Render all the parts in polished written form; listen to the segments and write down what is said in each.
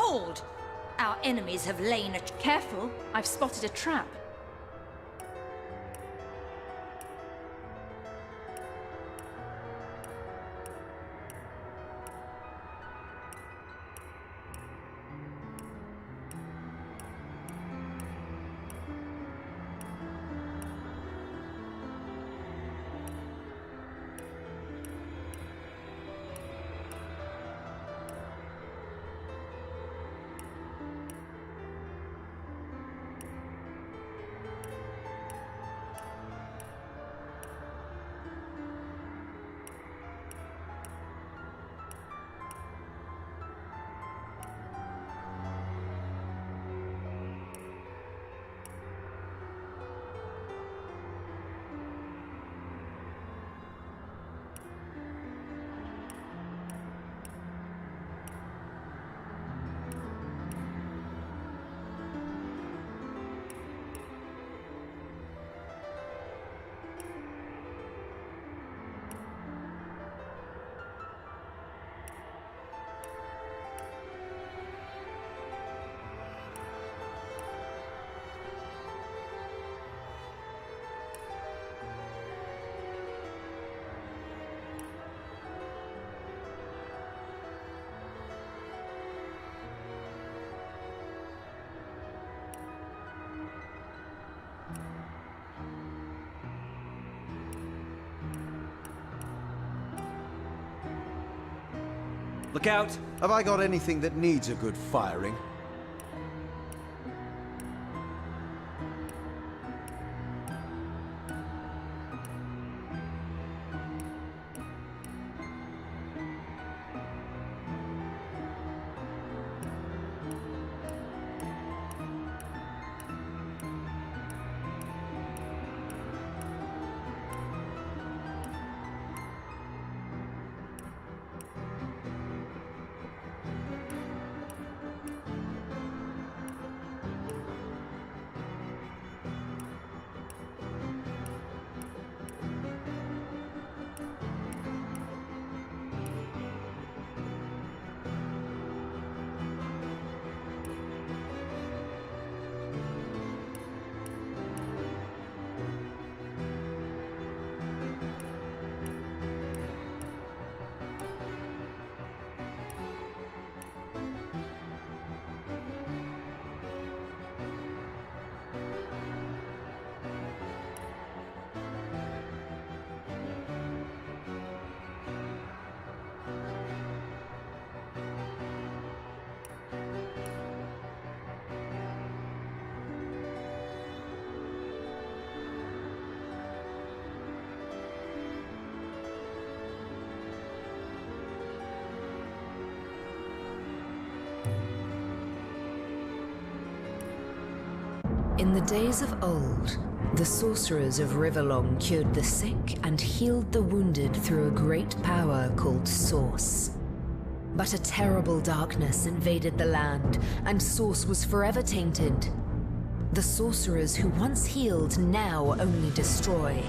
Hold! Our enemies have lain a... Careful, I've spotted a trap. Look out! Have I got anything that needs a good firing? In the days of old, the sorcerers of Riverlong cured the sick and healed the wounded through a great power called Source. But a terrible darkness invaded the land, and Source was forever tainted. The sorcerers who once healed now only destroy,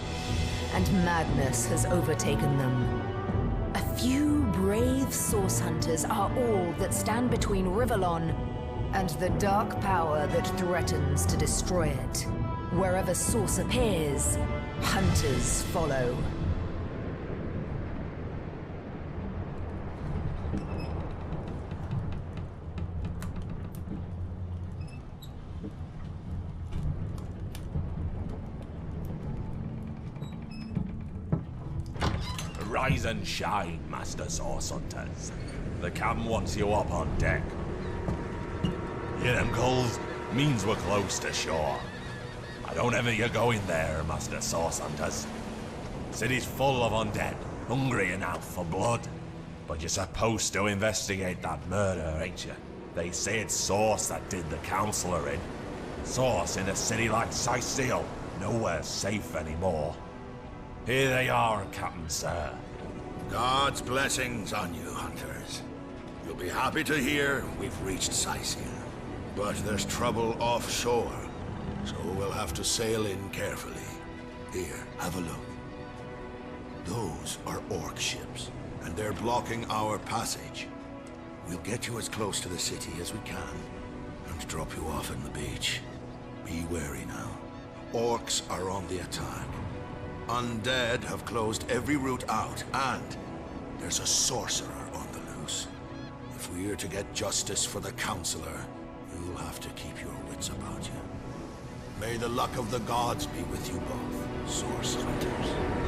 and madness has overtaken them. A few brave Source hunters are all that stand between Riverlong and the dark power that threatens to destroy it. Wherever Source appears, hunters follow. Rise and shine, Master Source Hunters. The captain wants you up on deck. Hear them gulls? Means we're close to shore. I don't ever you go in there, Master Source Hunters. City's full of undead, hungry enough for blood. But you're supposed to investigate that murder, ain't you? They say it's Source that did the Counselor in. Source in a city like Sicil, nowhere safe anymore. Here they are, Captain Sir. God's blessings on you, hunters. You'll be happy to hear we've reached Sicil. But there's trouble offshore, so we'll have to sail in carefully. Here, have a look. Those are orc ships, and they're blocking our passage. We'll get you as close to the city as we can, and drop you off on the beach. Be wary now. Orcs are on the attack. Undead have closed every route out, and there's a sorcerer on the loose. If we're to get justice for the Counselor, you'll have to keep your wits about you. May the luck of the gods be with you both, Source Hunters.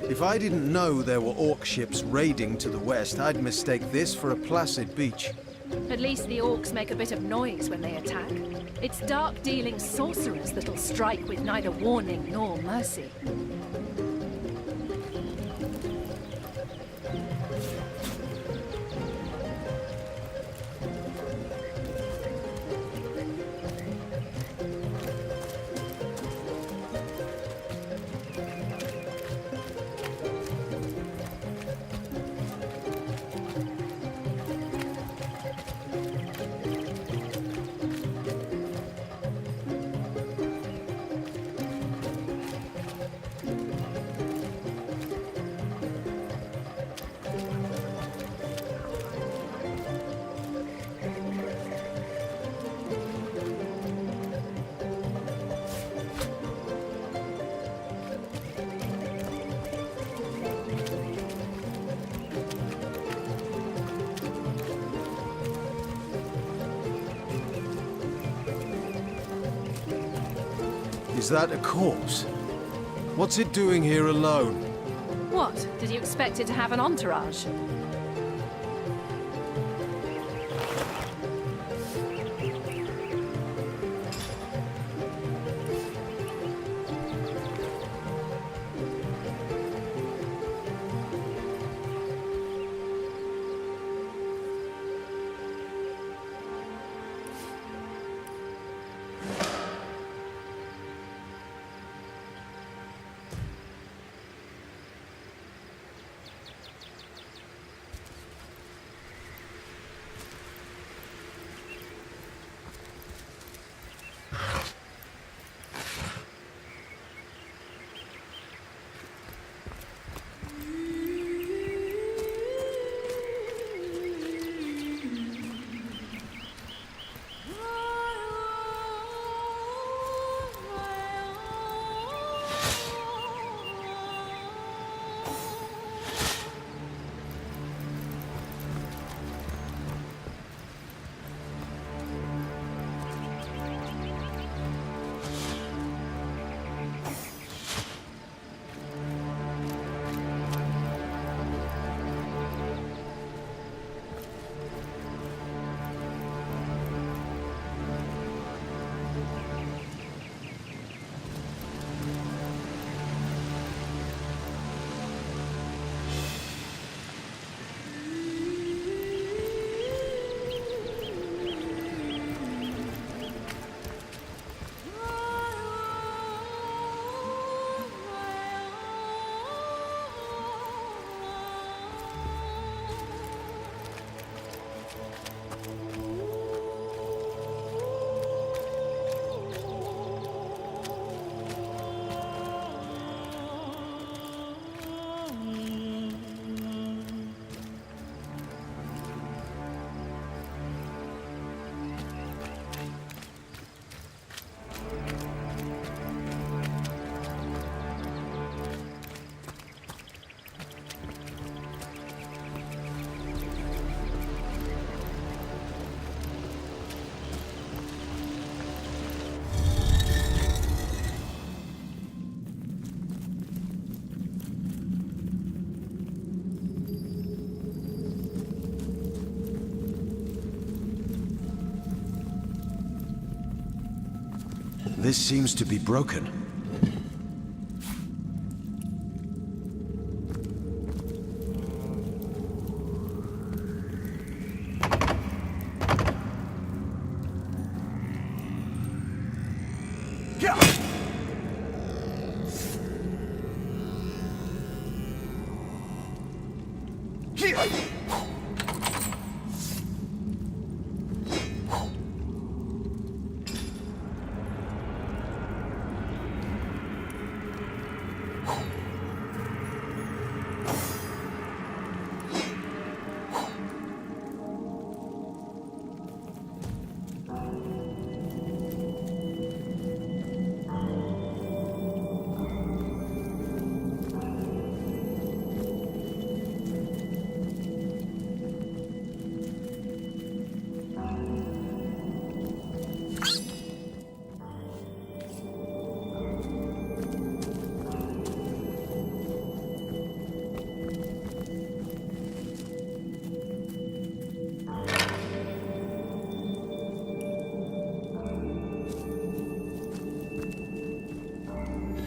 If I didn't know there were orc ships raiding to the west, I'd mistake this for a placid beach. At least the orcs make a bit of noise when they attack. It's dark-dealing sorcerers that'll strike with neither warning nor mercy. Is that a corpse? What's it doing here alone? What? Did you expect it to have an entourage? This seems to be broken.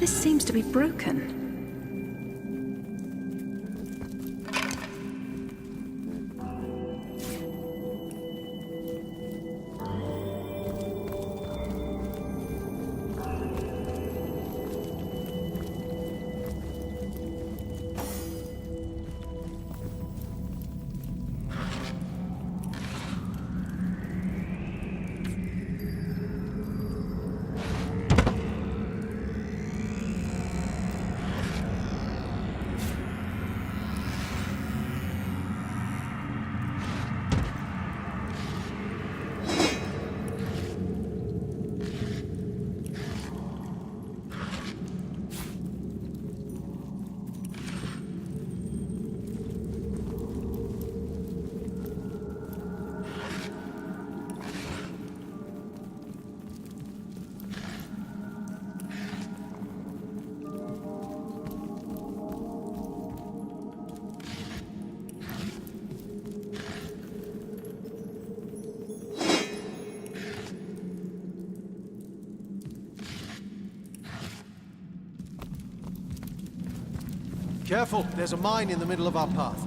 This seems to be broken. Careful, there's a mine in the middle of our path.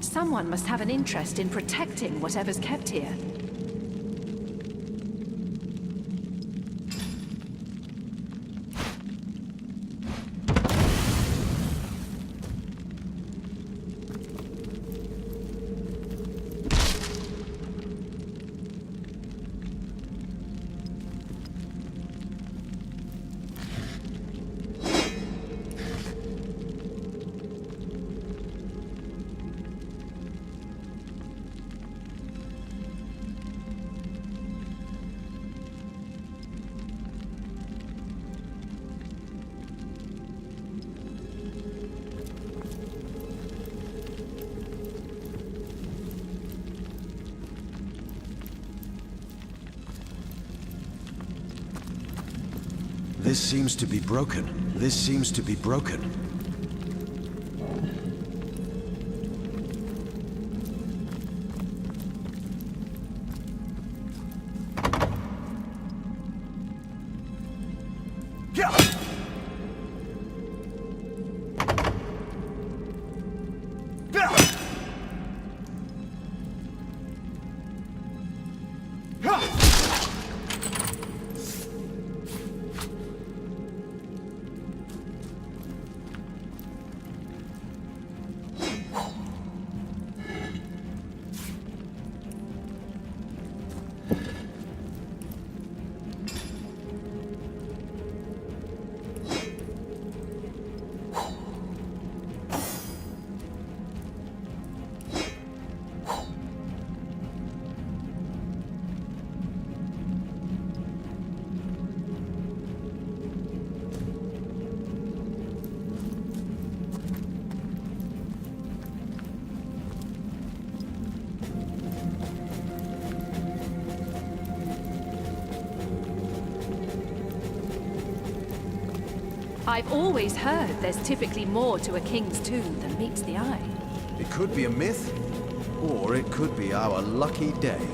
Someone must have an interest in protecting whatever's kept here. This seems to be broken. This seems to be broken. I've always heard there's typically more to a king's tomb than meets the eye. It could be a myth, or it could be our lucky day.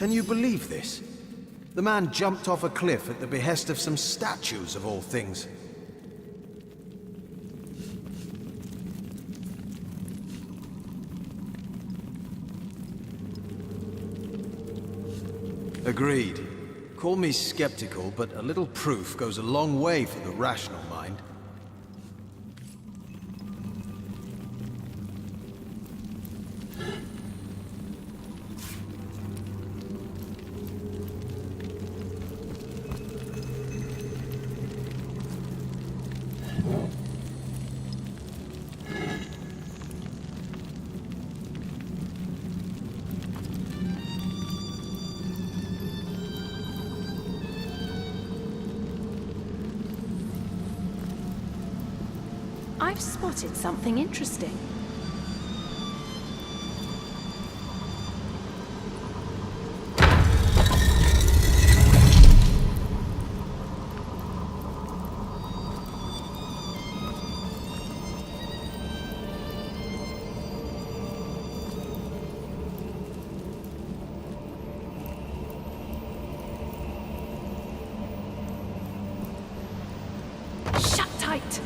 Can you believe this? The man jumped off a cliff at the behest of some statues, of all things. Agreed. Call me skeptical, but a little proof goes a long way for the rational mind. I've spotted something interesting. Shut tight!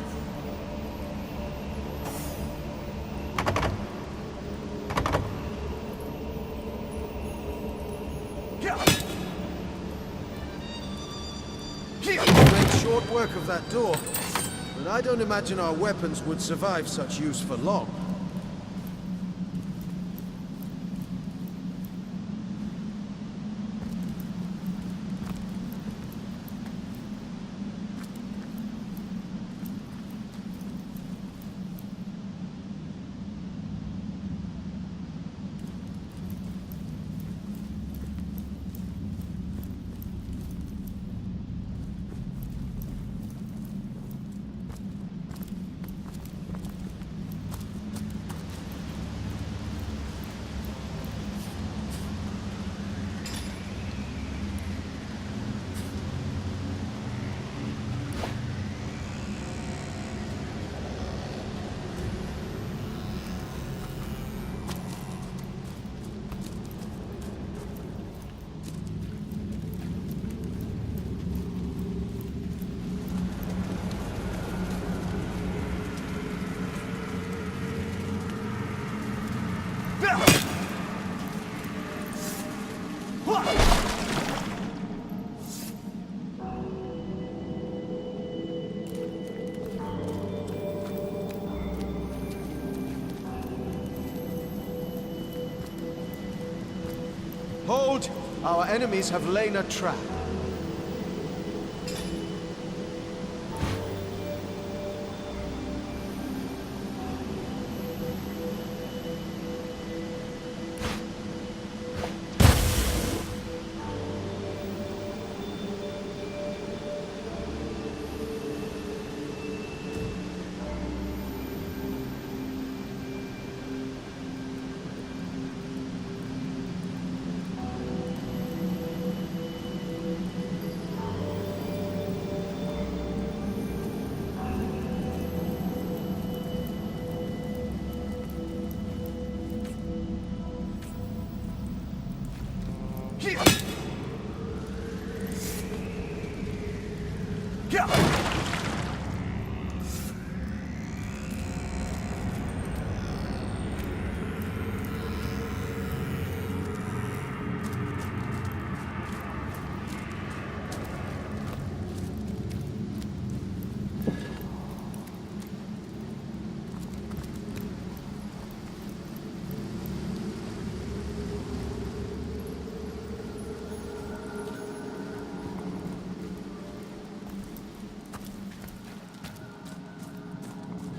Short work of that door, but I don't imagine our weapons would survive such use for long. Hold! Our enemies have laid a trap.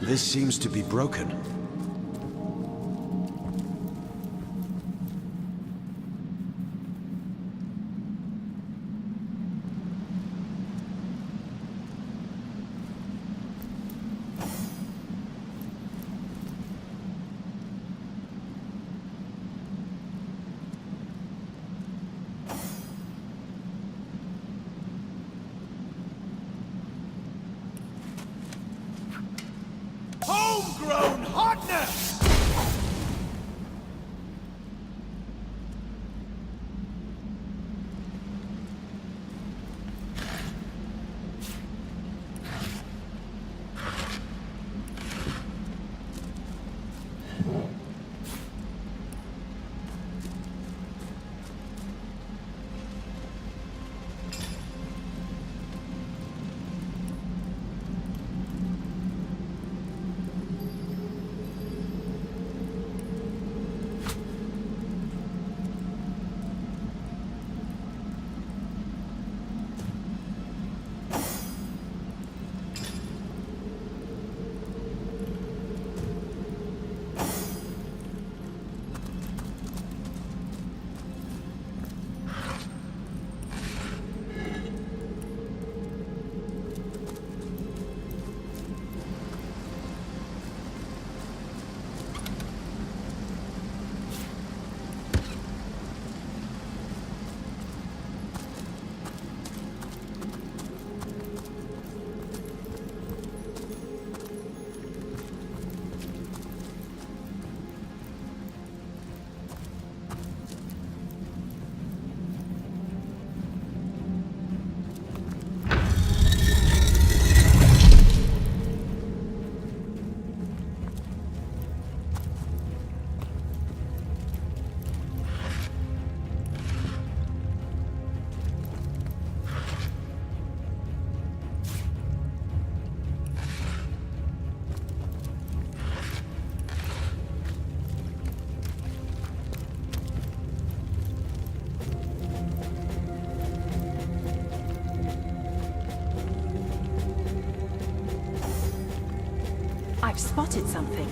This seems to be broken. Homegrown hot spotted something.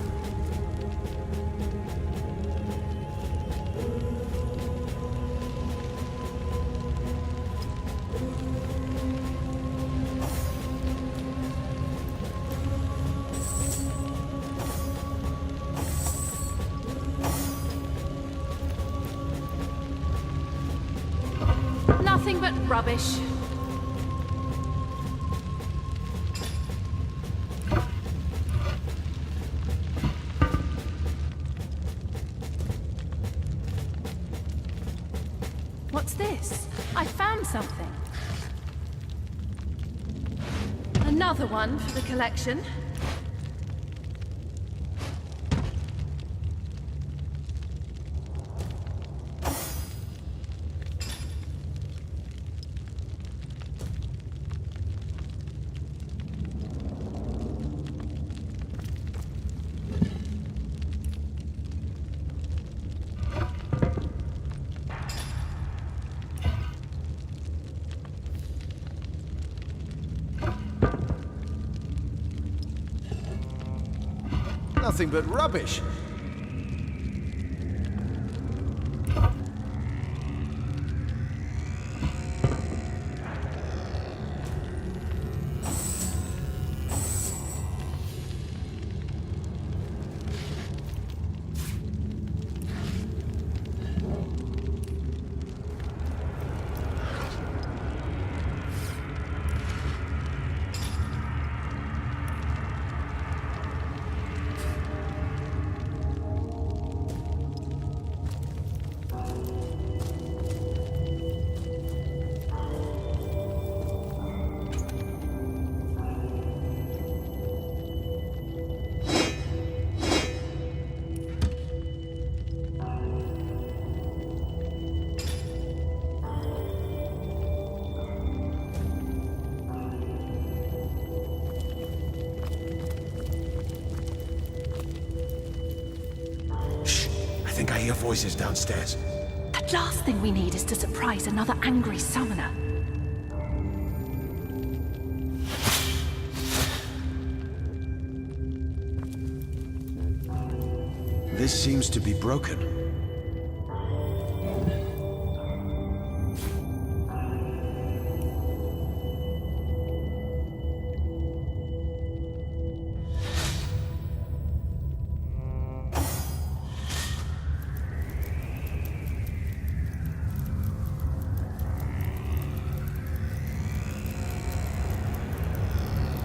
Nothing but rubbish. What's this? I found something. Another one for the collection. Nothing but rubbish. I think I hear voices downstairs. The last thing we need is to surprise another angry summoner. This seems to be broken.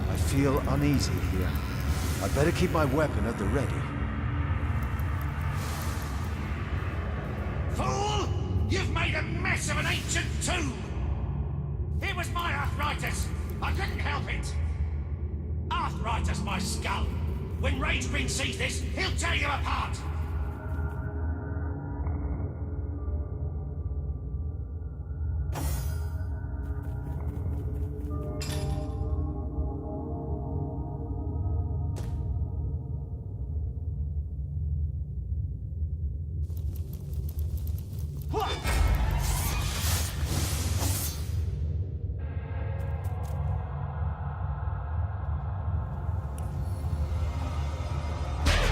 I feel uneasy here. I'd better keep my weapon at the ready. Fool! You've made a mess of an ancient tomb! It was my arthritis! I couldn't help it! Arthritis, my skull! When Rage Queen sees this, he'll tear you apart!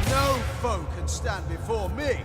No foe can stand before me!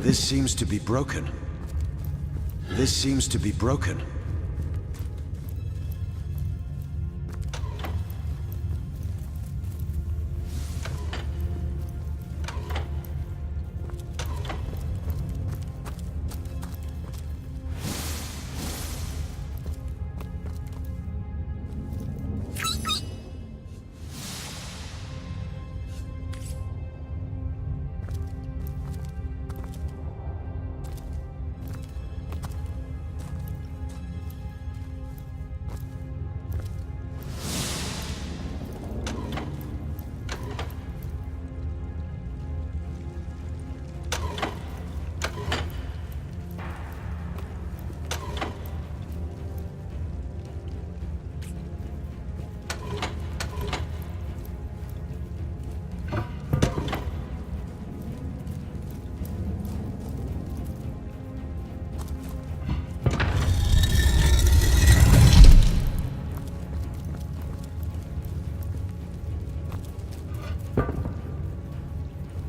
This seems to be broken. This seems to be broken.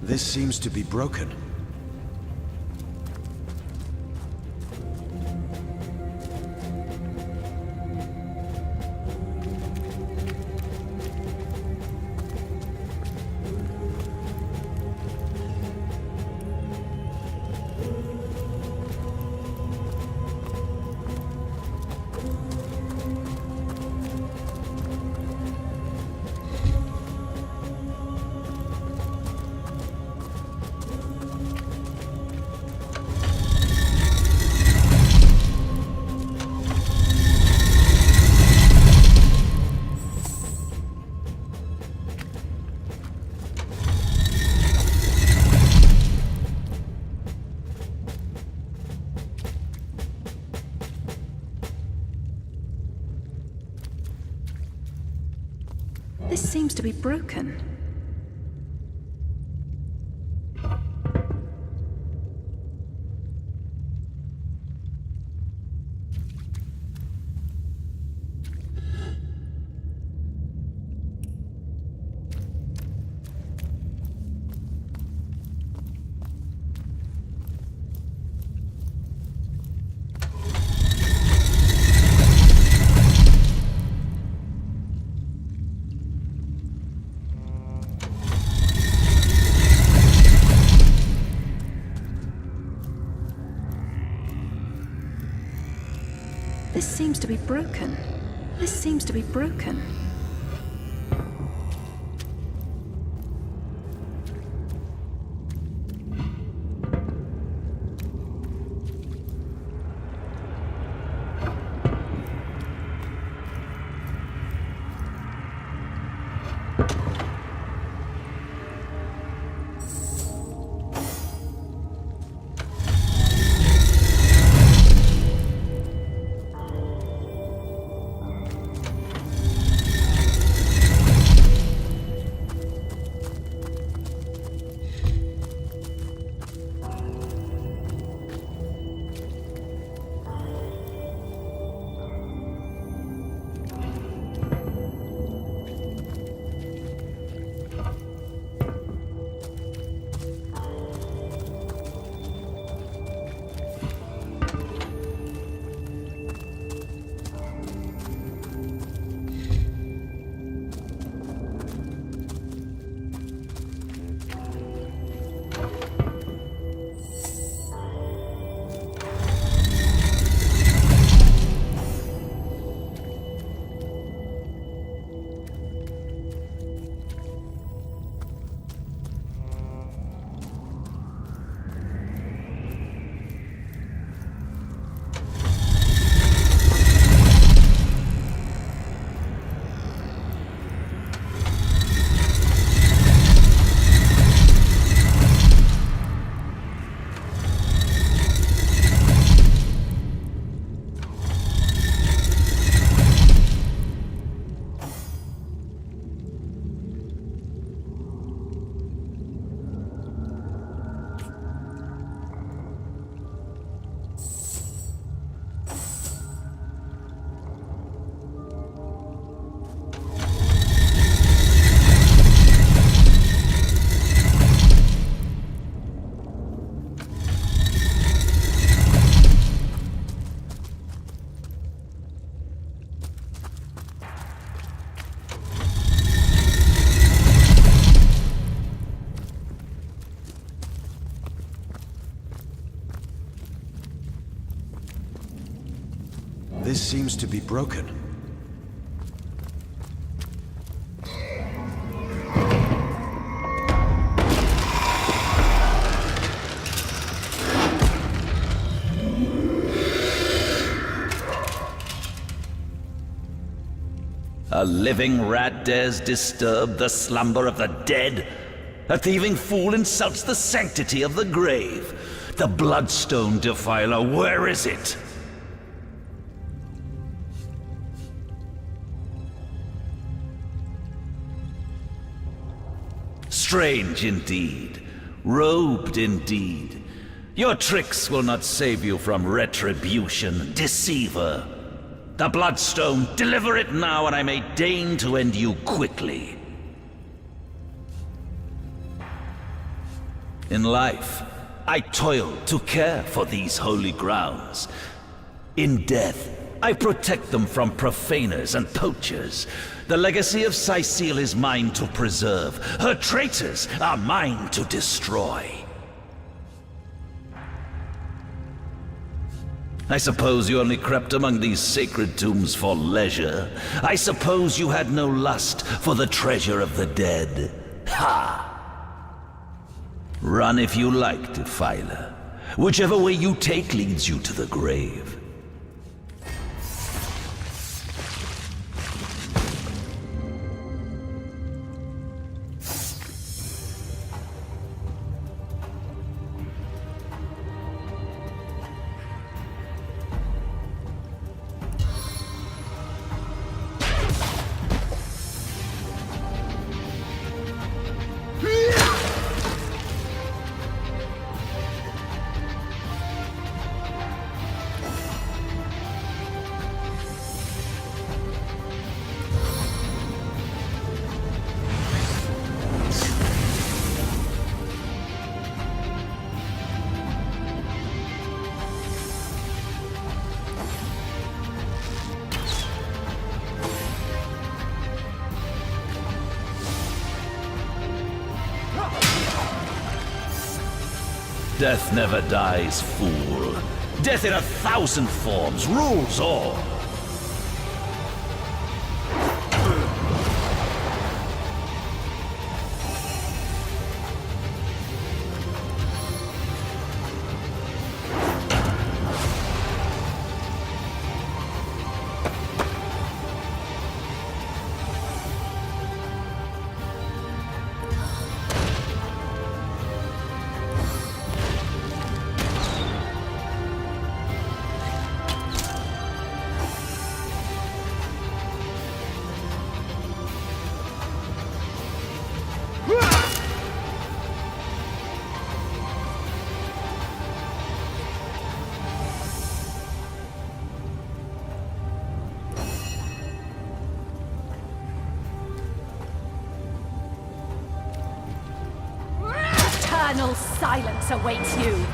This seems to be broken. This seems to be broken. This seems to be broken. This seems to be broken. This seems to be broken. A living rat dares disturb the slumber of the dead? A thieving fool insults the sanctity of the grave. The bloodstone defiler, where is it? Strange indeed. Robed indeed. Your tricks will not save you from retribution, deceiver. The bloodstone, deliver it now, and I may deign to end you quickly. In life, I toiled to care for these holy grounds. In death, I protect them from profaners and poachers. The legacy of Cecile is mine to preserve. Her traitors are mine to destroy. I suppose you only crept among these sacred tombs for leisure. I suppose you had no lust for the treasure of the dead. Ha! Run if you like, defiler. Whichever way you take leads you to the grave. Death never dies, fool. Death in 1,000 forms rules all. Eternal silence awaits you.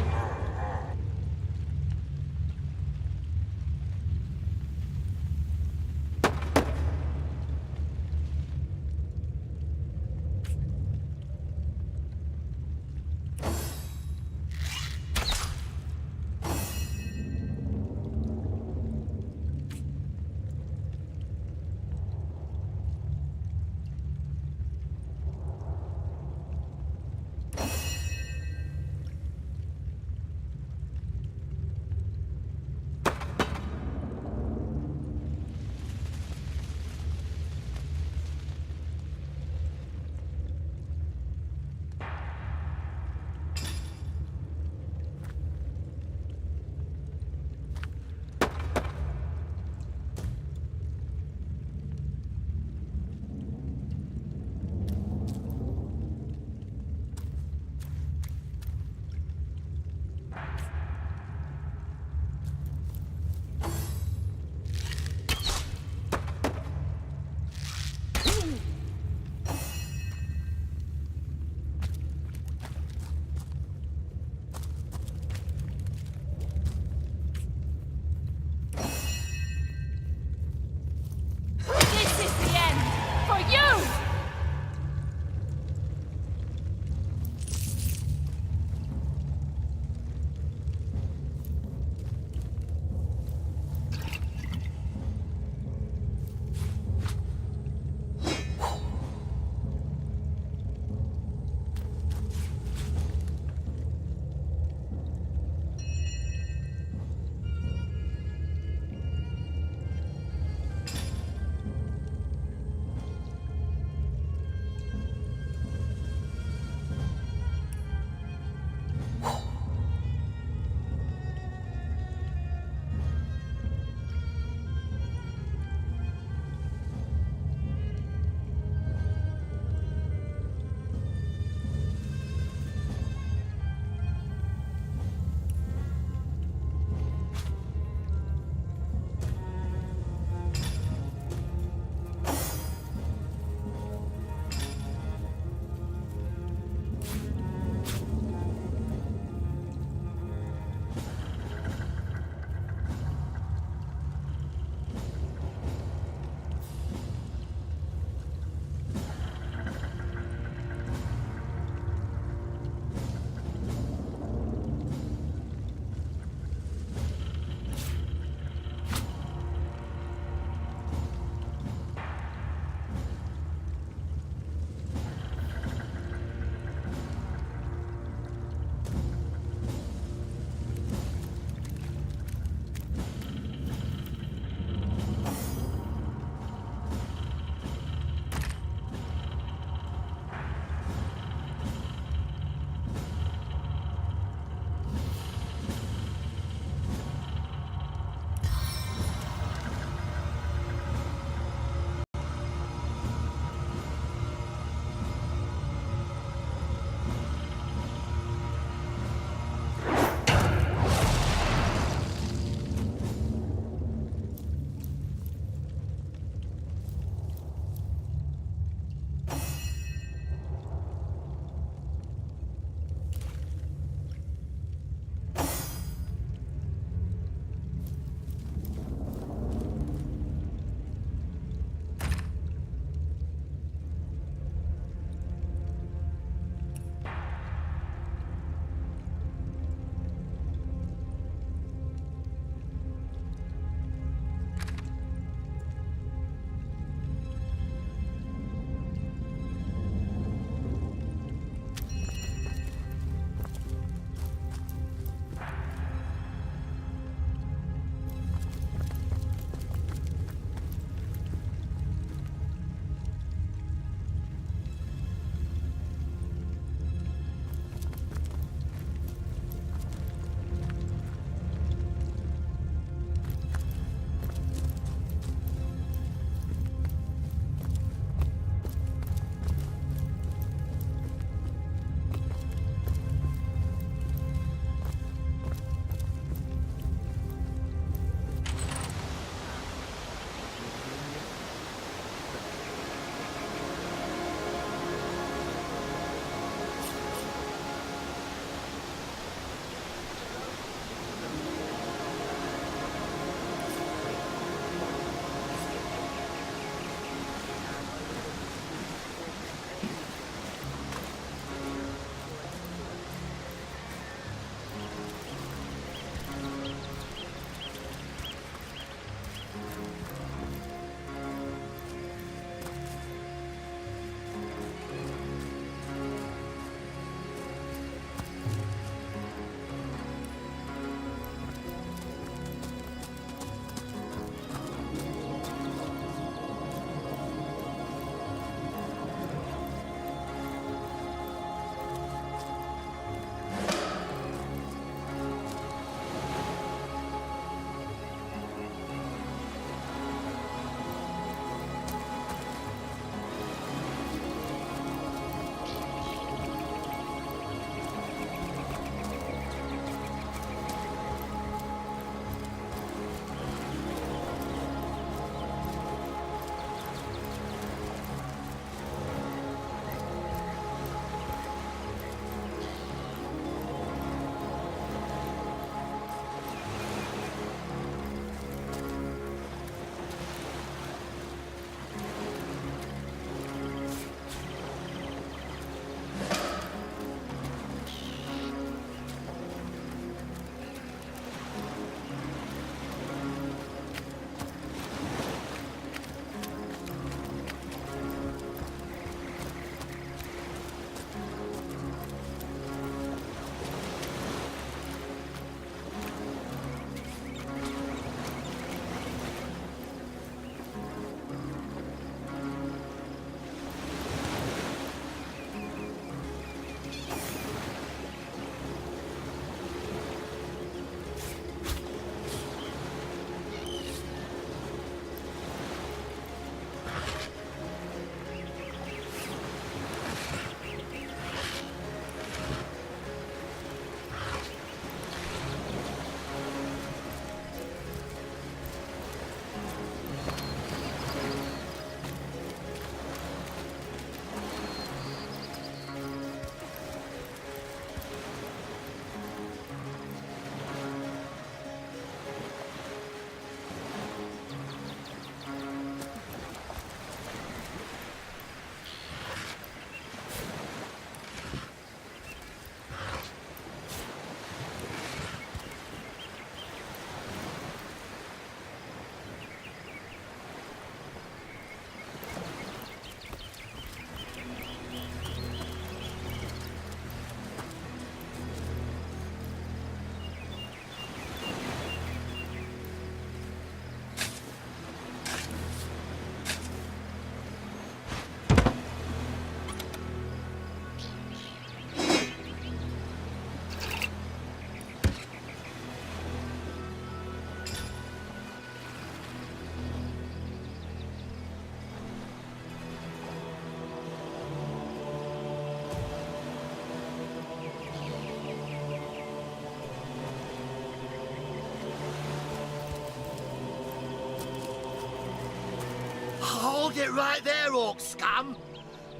Hold it right there, orc scum!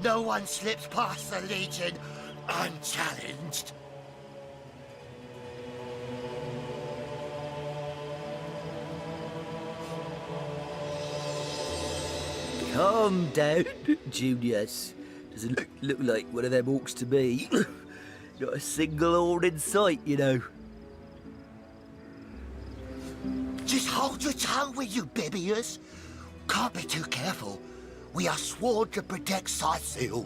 No one slips past the Legion unchallenged. Calm down, Junius. Doesn't look like one of them orcs to me. Not a single horn in sight, you know. Just hold your tongue, will you, Bibius? Can't be too careful. We are sworn to protect Scythiel.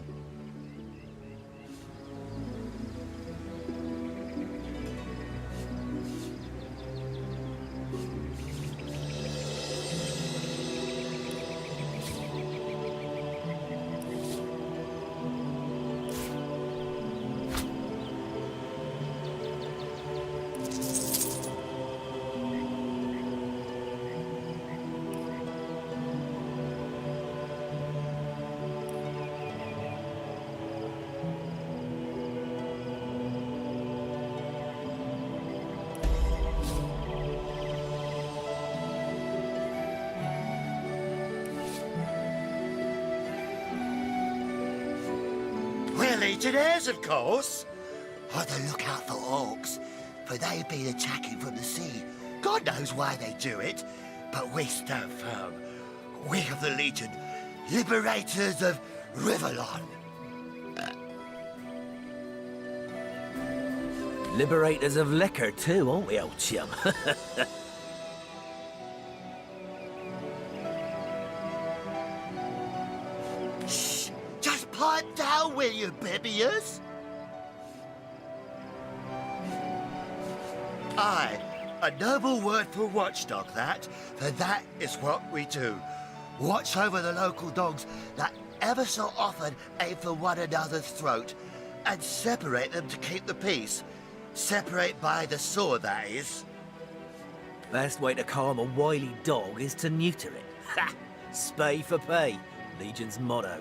We're Legionnaires, of course. On the lookout for orcs, for they've been attacking from the sea. God knows why they do it, but we stand firm. We of the Legion, liberators of Rivellon. Liberators of liquor too, aren't we, old chum? Shh! Just pipe down, will you, Bibius? Aye, a noble word for watchdog, that. For that is what we do. Watch over the local dogs that ever so often aim for one another's throat, and separate them to keep the peace. Separate by the sword, that is. Best way to calm a wily dog is to neuter it. Ha! Spay for pay, Legion's motto.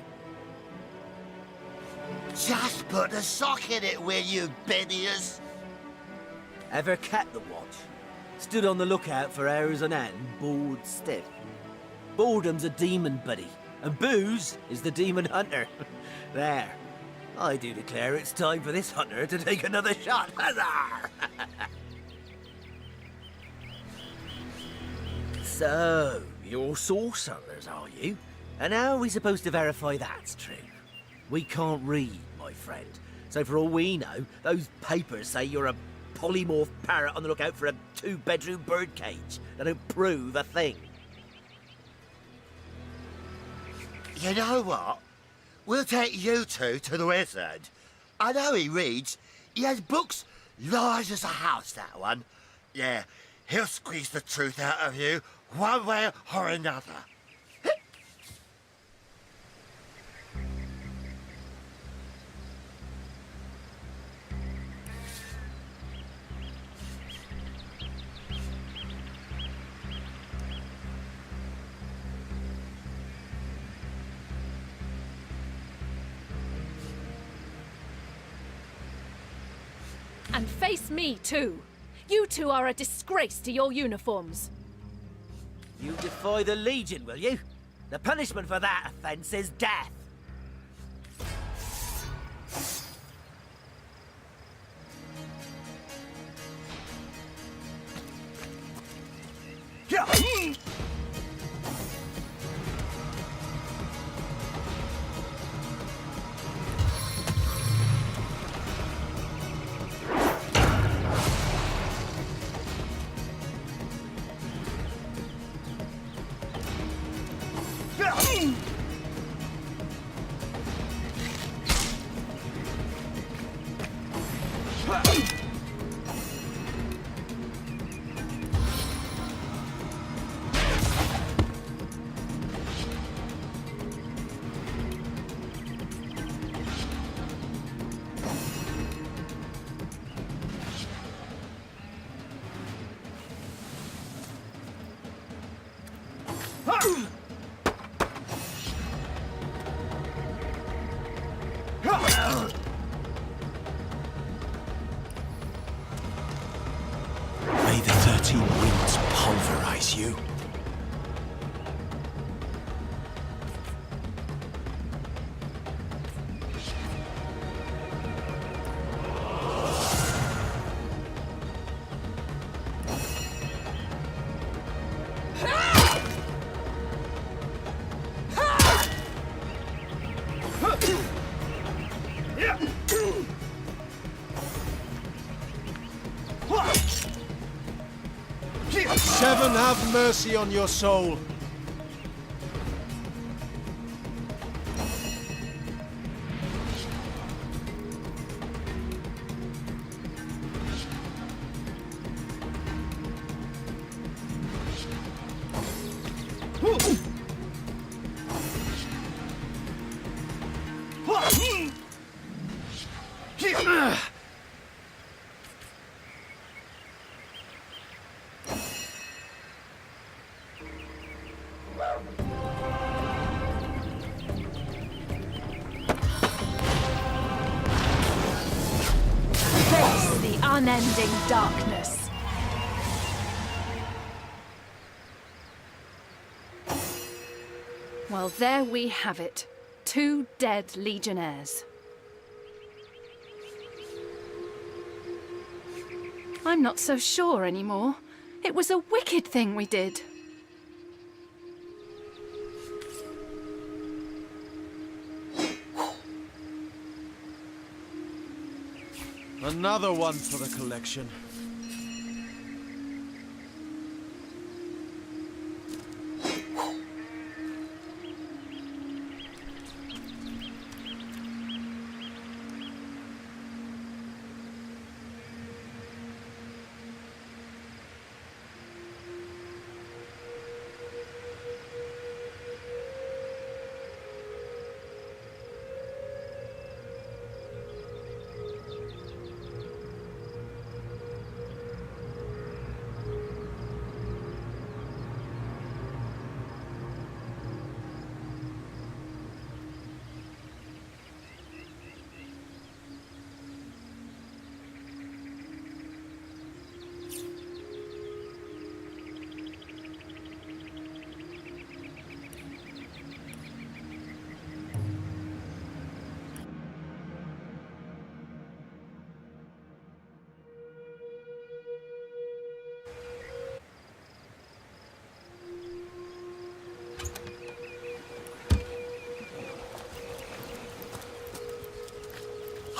Just put a sock in it, will you, Bibius? Ever kept the watch? Stood on the lookout for hours on end, bored stiff. Boredom's a demon, buddy, and booze is the demon hunter. There. I do declare it's time for this hunter to take another shot. Huzzah! So, you're source hunters, are you? And how are we supposed to verify that's true? We can't read, my friend. So for all we know, those papers say you're a polymorph parrot on the lookout for a two-bedroom birdcage. They don't prove a thing. You know what? We'll take you two to the wizard. I know he reads. He has books large as a house, that one. Yeah, he'll squeeze the truth out of you, one way or another. And face me, too. You two are a disgrace to your uniforms. You defy the Legion, will you? The punishment for that offence is death. May the 13 winds pulverize you. have mercy on your soul. The unending darkness. Well, there we have it. 2 dead legionnaires. I'm not so sure anymore. It was a wicked thing we did. Another one for the collection.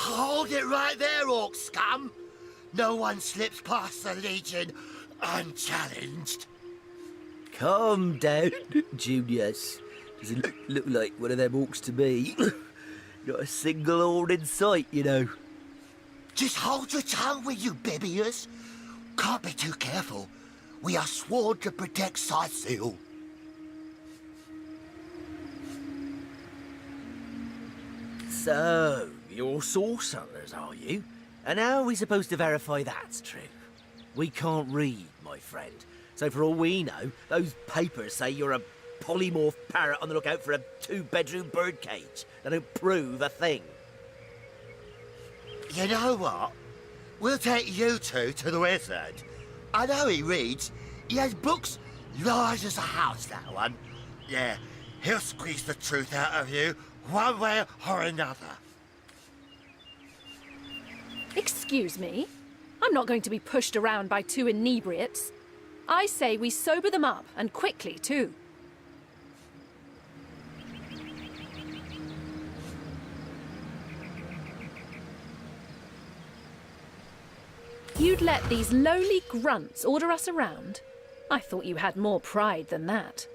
Hold it right there, orc scum! No one slips past the Legion unchallenged. Calm down, Junius. Doesn't look like one of them orcs to me. Not a single horn in sight, you know. Just hold your tongue, will you, Bibius? Can't be too careful. We are sworn to protect Scythiel. So, you're source hunters, are you? And how are we supposed to verify that's true? We can't read, my friend. So for all we know, those papers say you're a polymorph parrot on the lookout for a 2-bedroom birdcage. They don't prove a thing. You know what? We'll take you two to the wizard. I know he reads. He has books large as a house, that one. Yeah, he'll squeeze the truth out of you, one way or another. Excuse me? I'm not going to be pushed around by 2 inebriates. I say we sober them up, and quickly, too. You'd let these lowly grunts order us around? I thought you had more pride than that.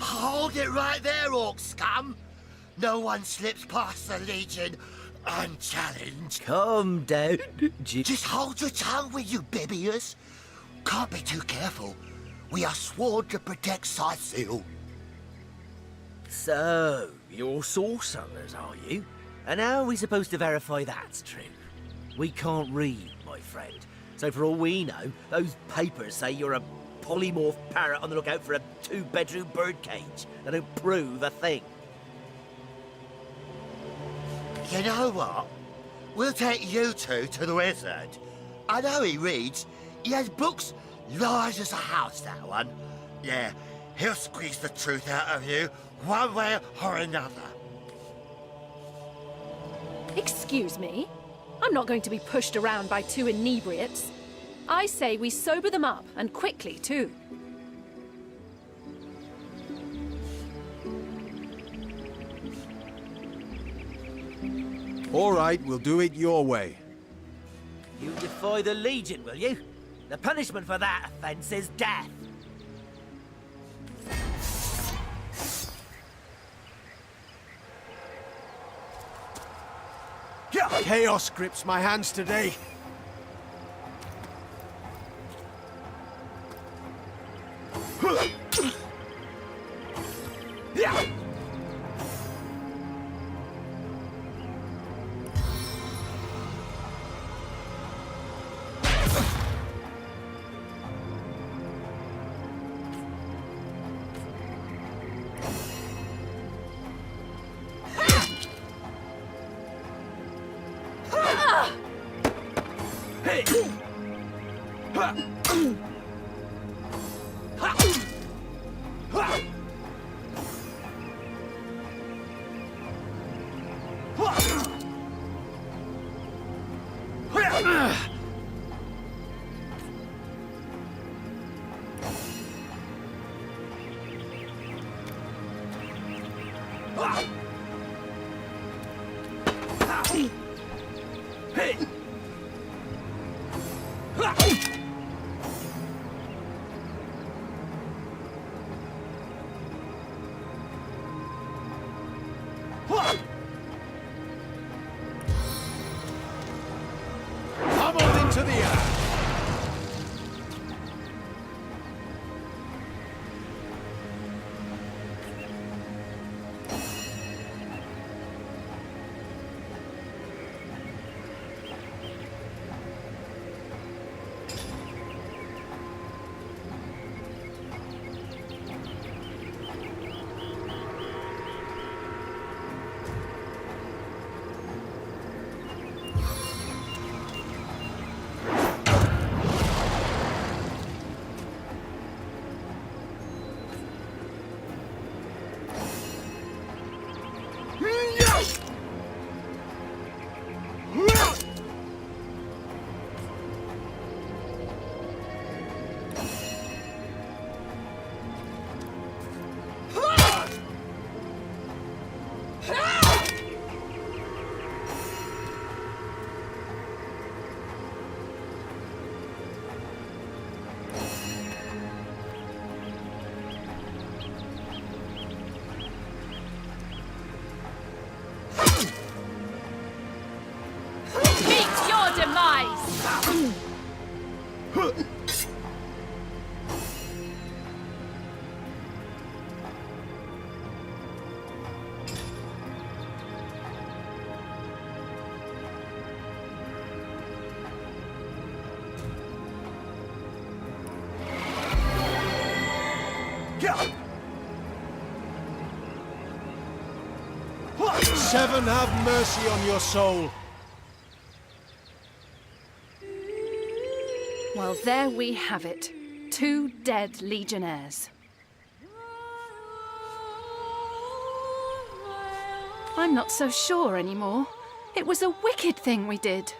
Hold it right there, orc scum! No one slips past the Legion unchallenged. Calm down. Just hold your tongue, will you, Bibius? Can't be too careful. We are sworn to protect Scythiel. So, you're sorcerers, are you? And how are we supposed to verify that's true? We can't read, my friend. So for all we know, those papers say you're a polymorph parrot on the lookout for a 2-bedroom birdcage. They don't prove a thing. You know what? We'll take you two to the wizard. I know he reads. He has books large as a house, that one. Yeah, he'll squeeze the truth out of you, one way or another. Excuse me? I'm not going to be pushed around by 2 inebriates. I say we sober them up, and quickly, too. All right, we'll do it your way. You defy the Legion, will you? The punishment for that offence is death. Chaos grips my hands today. Pummeled into the air. Seven, have mercy on your soul. Well, there we have it. 2 dead legionnaires. I'm not so sure anymore. It was a wicked thing we did.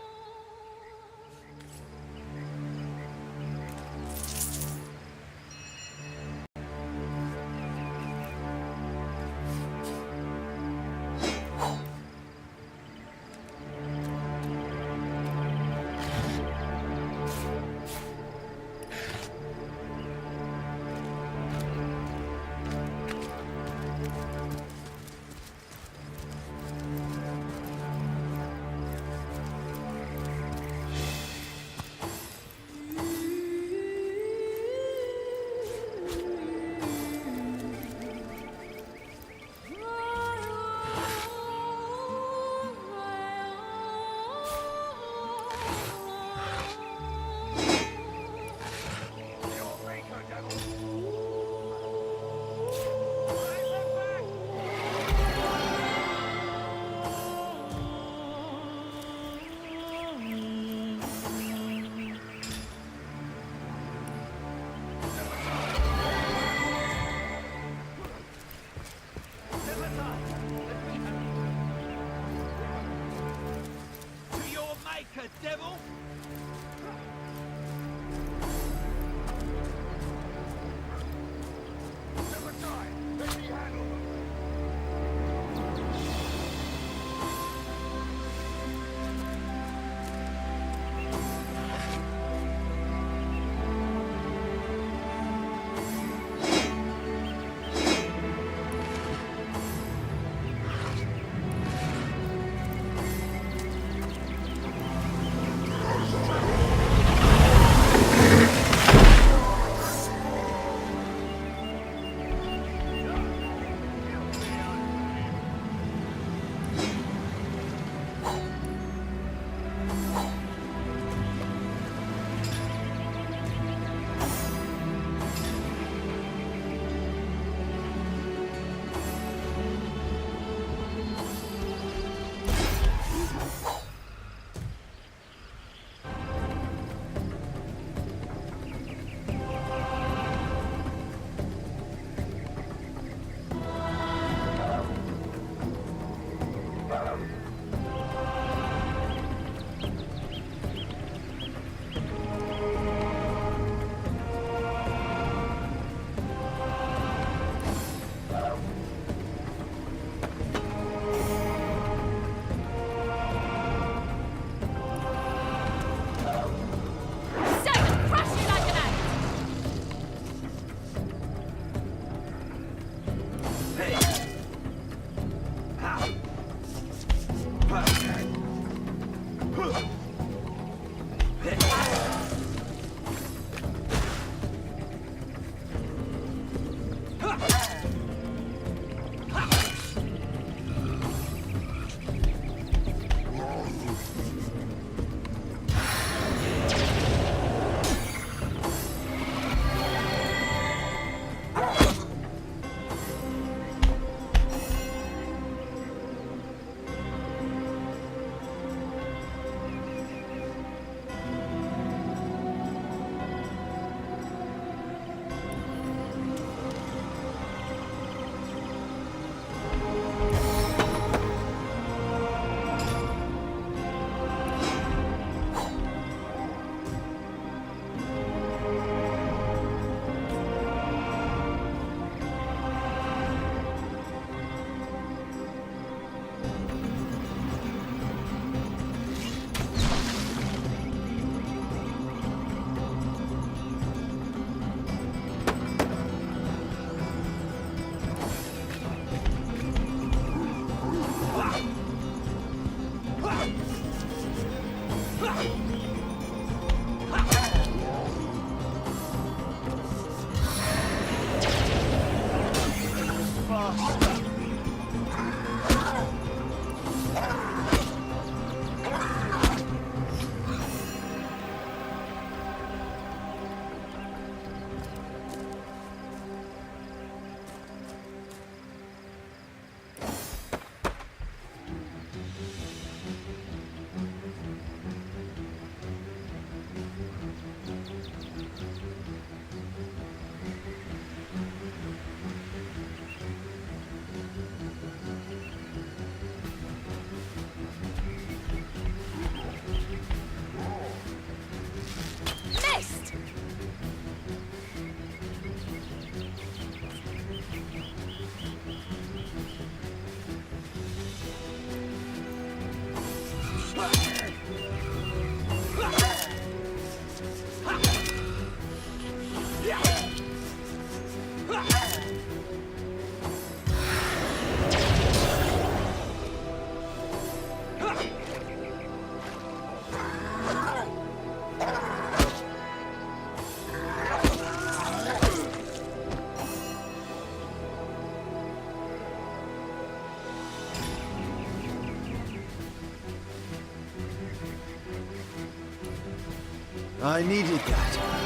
I needed that.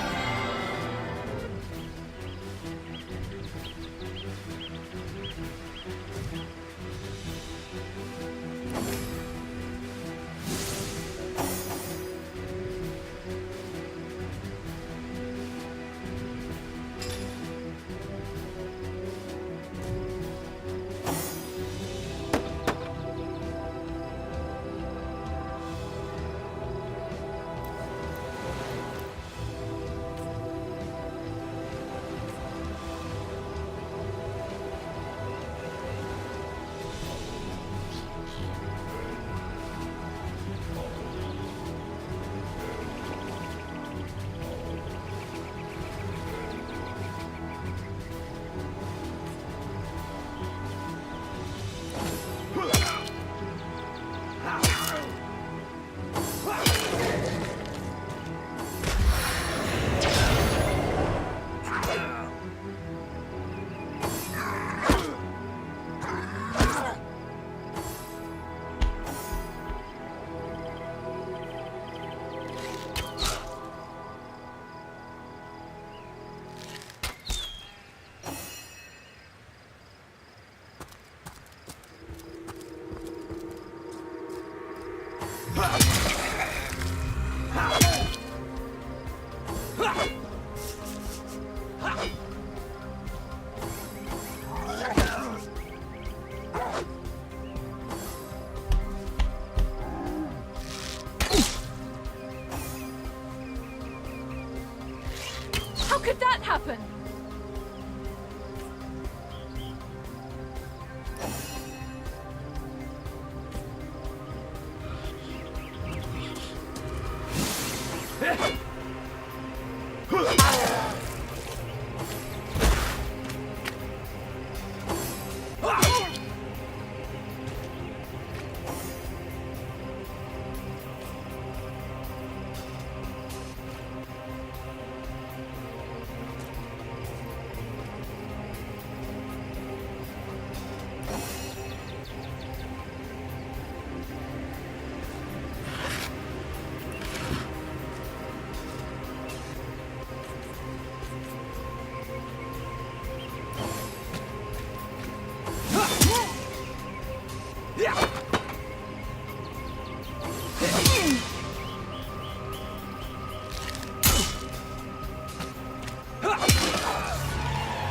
How could that happen?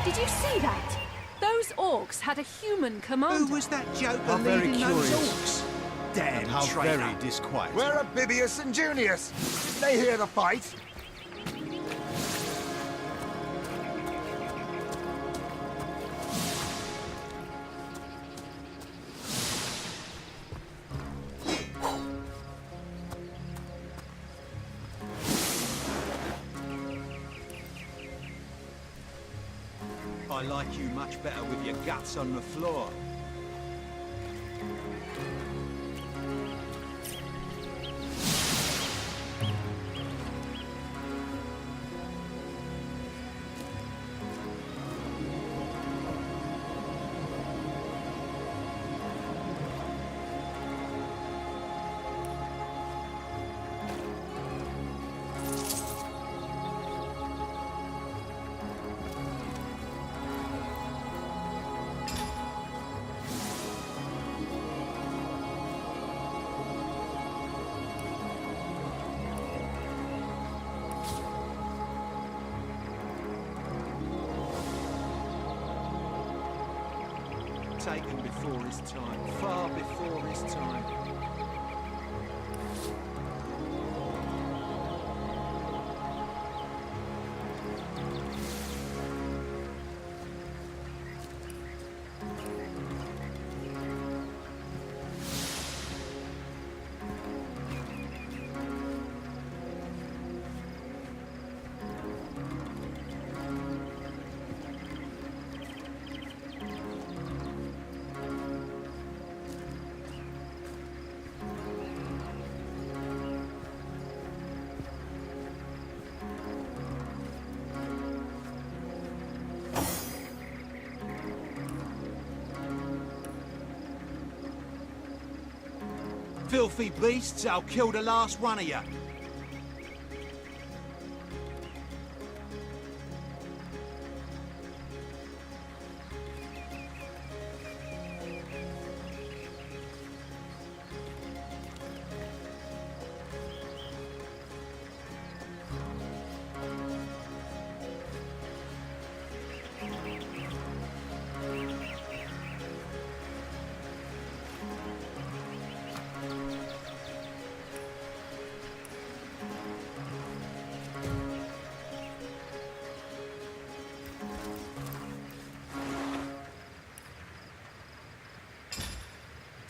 Did you see that? Those orcs had a human commander. Who was that joker I'm very leading those curious. orcs? Damn How traitor. very disquieting. Where are Bibius and Junius? They hear the fight. I like you much better with your guts on the floor. Taken before his time, far before his time. Filthy beasts, I'll kill the last one of you.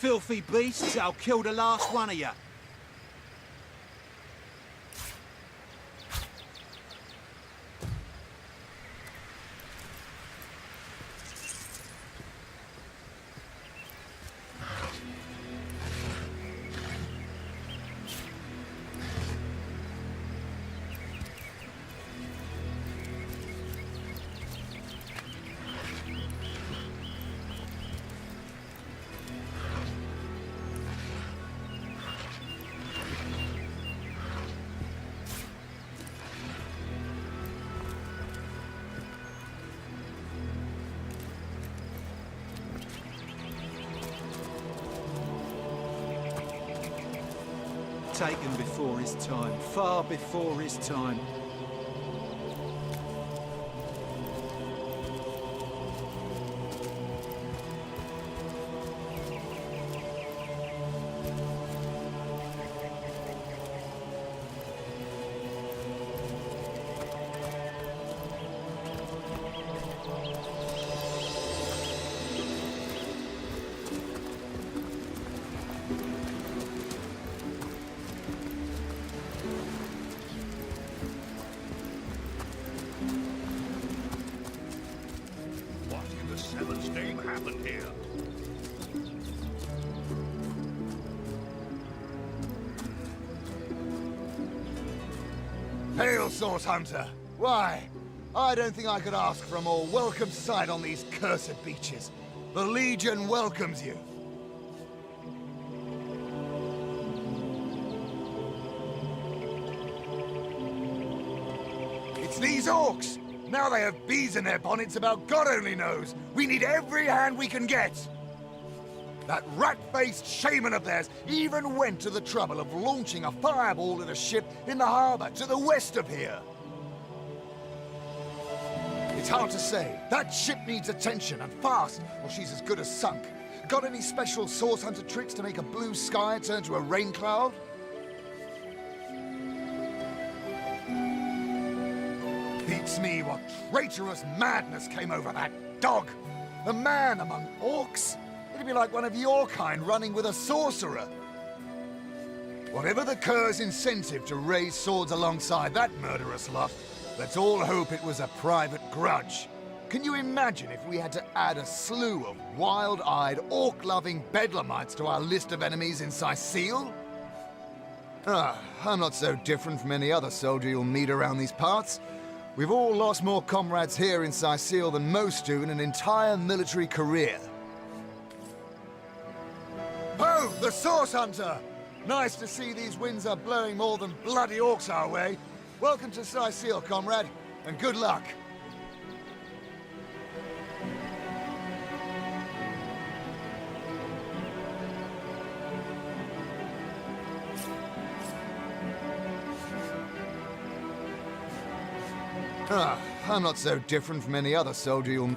Filthy beasts, I'll kill the last one of you. Taken before his time, far before his time. happened here? Hail, Source Hunter! Why, I don't think I could ask for a more welcome sight on these cursed beaches. The Legion welcomes you. It's these orcs! Now they have bees in their bonnets about God only knows. We need every hand we can get. That rat-faced shaman of theirs even went to the trouble of launching a fireball at a ship in the harbor to the west of here. It's hard to say. That ship needs attention, and fast, or she's as good as sunk. Got any special Source Hunter tricks to make a blue sky turn to a rain cloud? Beats me what traitorous madness came over that dog. A man among orcs? It'd be like one of your kind running with a sorcerer. Whatever the Cur's incentive to raise swords alongside that murderous lot, let's all hope it was a private grudge. Can you imagine if we had to add a slew of wild-eyed, orc-loving bedlamites to our list of enemies in Sicile? I'm not so different from any other soldier you'll meet around these parts. We've all lost more comrades here in Sicile than most do in an entire military career. Oh, the Source Hunter! Nice to see these winds are blowing more than bloody orcs our way. Welcome to Sicile, comrade, and good luck. I'm not so different from any other soldier you'll...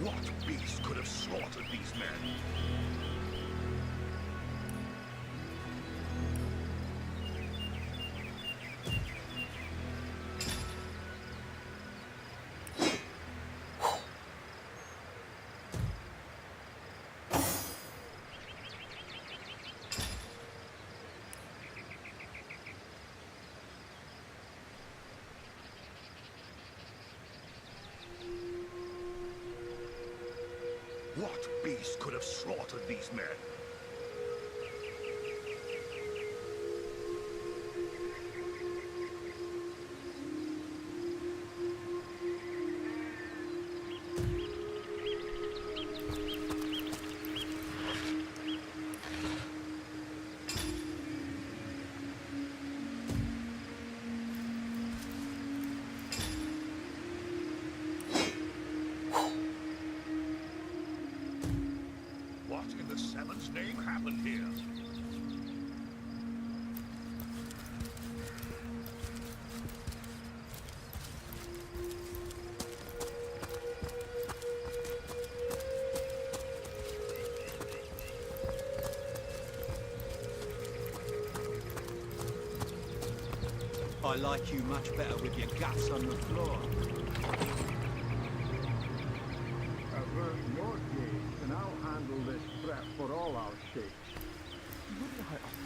What beast could have slaughtered these men? What beast could have slaughtered these men? What in the Seven's name happened here? I like you much better with your guts on the floor. Avert your gaze, and I'll handle this threat for all our sakes.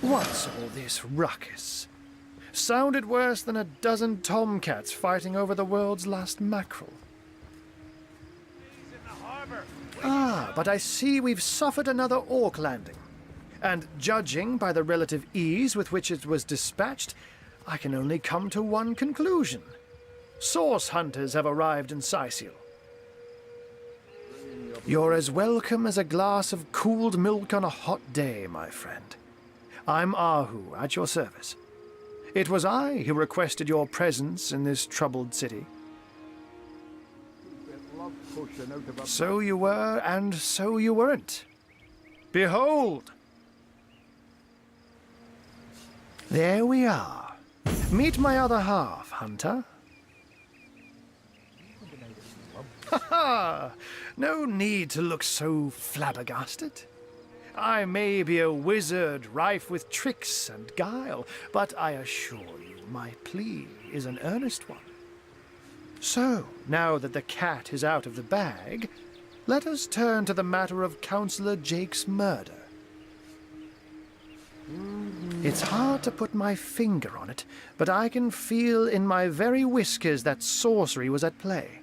What's all this ruckus? Sounded worse than a dozen tomcats fighting over the world's last mackerel. Ah, but I see we've suffered another orc landing. And judging by the relative ease with which it was dispatched, I can only come to one conclusion. Source hunters have arrived in Sicile. You're as welcome as a glass of cooled milk on a hot day, my friend. I'm Ahu, at your service. It was I who requested your presence in this troubled city. So you were, and so you weren't. Behold! There we are. Meet my other half, Hunter. Ha ha! No need to look so flabbergasted. I may be a wizard rife with tricks and guile, but I assure you my plea is an earnest one. So, now that the cat is out of the bag, let us turn to the matter of Councillor Jake's murder. It's hard to put my finger on it, but I can feel in my very whiskers that sorcery was at play.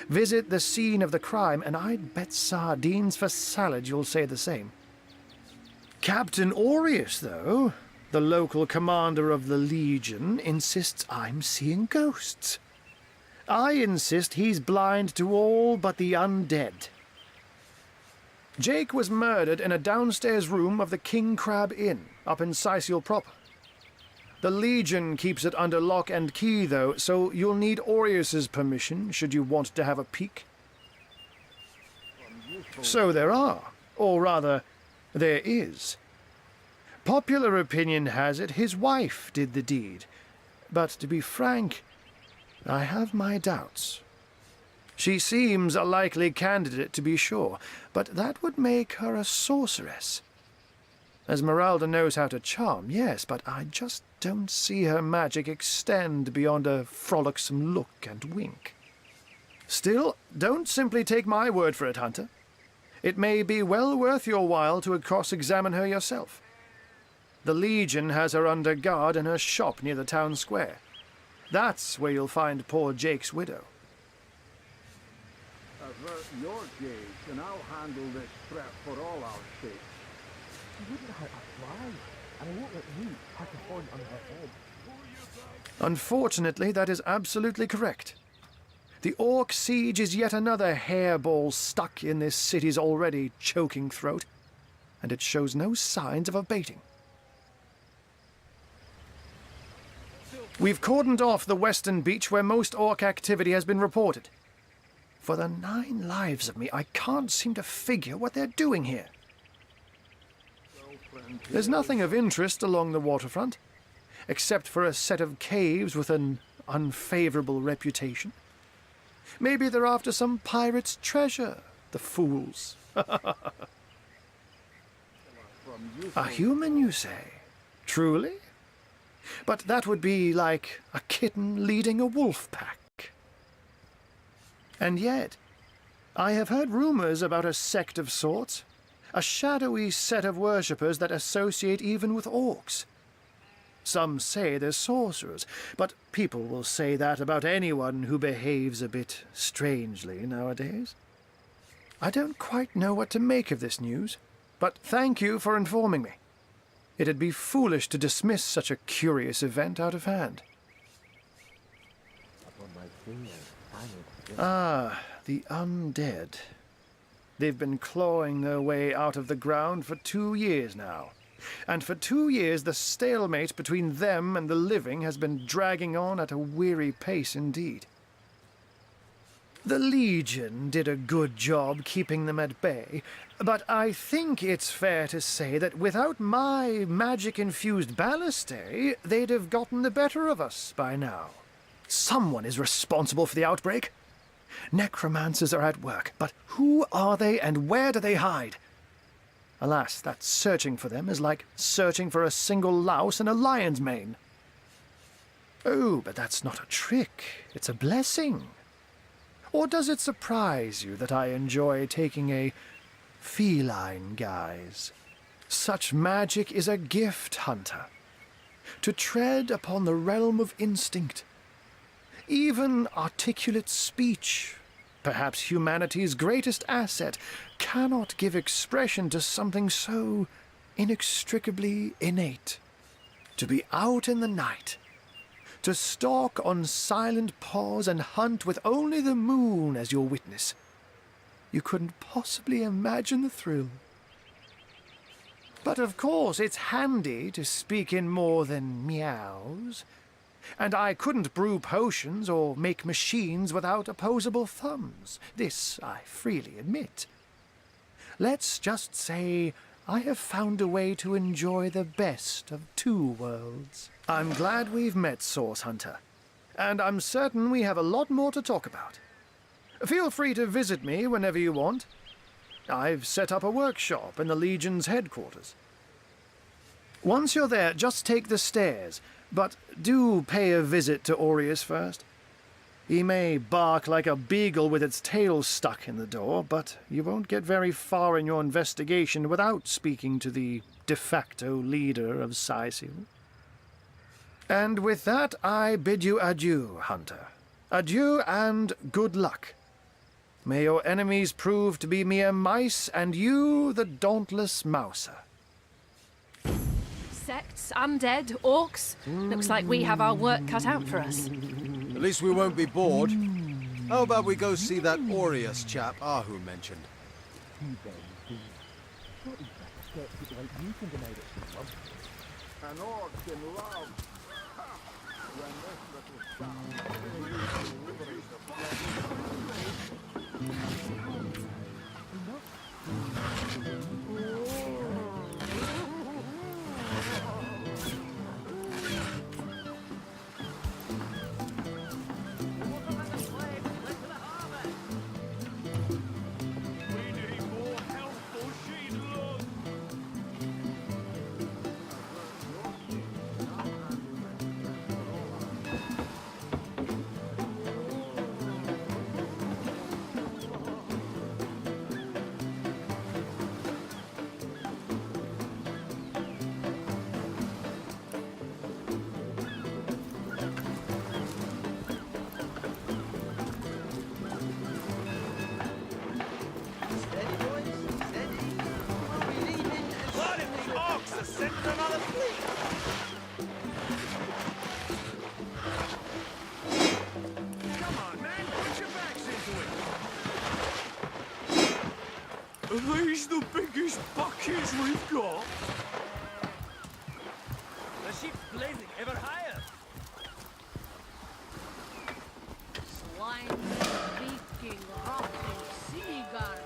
Visit the scene of the crime, and I'd bet sardines for salad you'll say the same. Captain Aureus, though, the local commander of the Legion, insists I'm seeing ghosts. I insist he's blind to all but the undead. Jake was murdered in a downstairs room of the King Crab Inn, up in Sicil proper. The Legion keeps it under lock and key, though, so you'll need Aureus's permission should you want to have a peek. So there are, or rather, there is. Popular opinion has it his wife did the deed, but to be frank, I have my doubts. She seems a likely candidate, to be sure, but that would make her a sorceress. Esmeralda knows how to charm, yes, but I just don't see her magic extend beyond a frolicsome look and wink. Still, don't simply take my word for it, Hunter. It may be well worth your while to cross-examine her yourself. The Legion has her under guard in her shop near the town square. That's where you'll find poor Jake's widow. Avert your gaze, and I'll handle this threat for all our sakes. She wouldn't hurt a fly, and I won't let you catch a horn on her head. Unfortunately, that is absolutely correct. The Orc siege is yet another hairball stuck in this city's already choking throat, and it shows no signs of abating. We've cordoned off the western beach where most Orc activity has been reported. For the 9 lives of me, I can't seem to figure what they're doing here. There's nothing of interest along the waterfront, except for a set of caves with an unfavorable reputation. Maybe they're after some pirate's treasure, the fools. A human, you say? Truly? But that would be like a kitten leading a wolf pack. And yet, I have heard rumors about a sect of sorts, a shadowy set of worshippers that associate even with orcs. Some say they're sorcerers, but people will say that about anyone who behaves a bit strangely nowadays. I don't quite know what to make of this news, but thank you for informing me. It'd be foolish to dismiss such a curious event out of hand. Ah, the undead. They've been clawing their way out of the ground for 2 years now. And for 2 years the stalemate between them and the living has been dragging on at a weary pace indeed. The Legion did a good job keeping them at bay, but I think it's fair to say that without my magic-infused ballistae, they'd have gotten the better of us by now. Someone is responsible for the outbreak. Necromancers are at work, but who are they and where do they hide? Alas, that searching for them is like searching for a single louse in a lion's mane. Oh, but that's not a trick. It's a blessing. Or does it surprise you that I enjoy taking a feline guise? Such magic is a gift, Hunter. To tread upon the realm of instinct. Even articulate speech, perhaps humanity's greatest asset, cannot give expression to something so inextricably innate. To be out in the night, to stalk on silent paws and hunt with only the moon as your witness. You couldn't possibly imagine the thrill. But of course it's handy to speak in more than meows. And I couldn't brew potions or make machines without opposable thumbs. This I freely admit. Let's just say I have found a way to enjoy the best of 2 worlds. I'm glad we've met, Source Hunter. And I'm certain we have a lot more to talk about. Feel free to visit me whenever you want. I've set up a workshop in the Legion's headquarters. Once you're there, just take the stairs, but do pay a visit to Aureus first. He may bark like a beagle with its tail stuck in the door, but you won't get very far in your investigation without speaking to the de facto leader of Saisil. And with that, I bid you adieu, Hunter. Adieu and good luck. May your enemies prove to be mere mice, and you the dauntless mouser. Sects, undead, orcs. Looks like we have our work cut out for us. At least we won't be bored. How about we go see that Aureus chap Ahu mentioned? An orc in love. Ha! When this little sound liberates the Are these the biggest buckets we've got? The ship's blazing ever higher. Swine, leaking, rotting, sea garbage.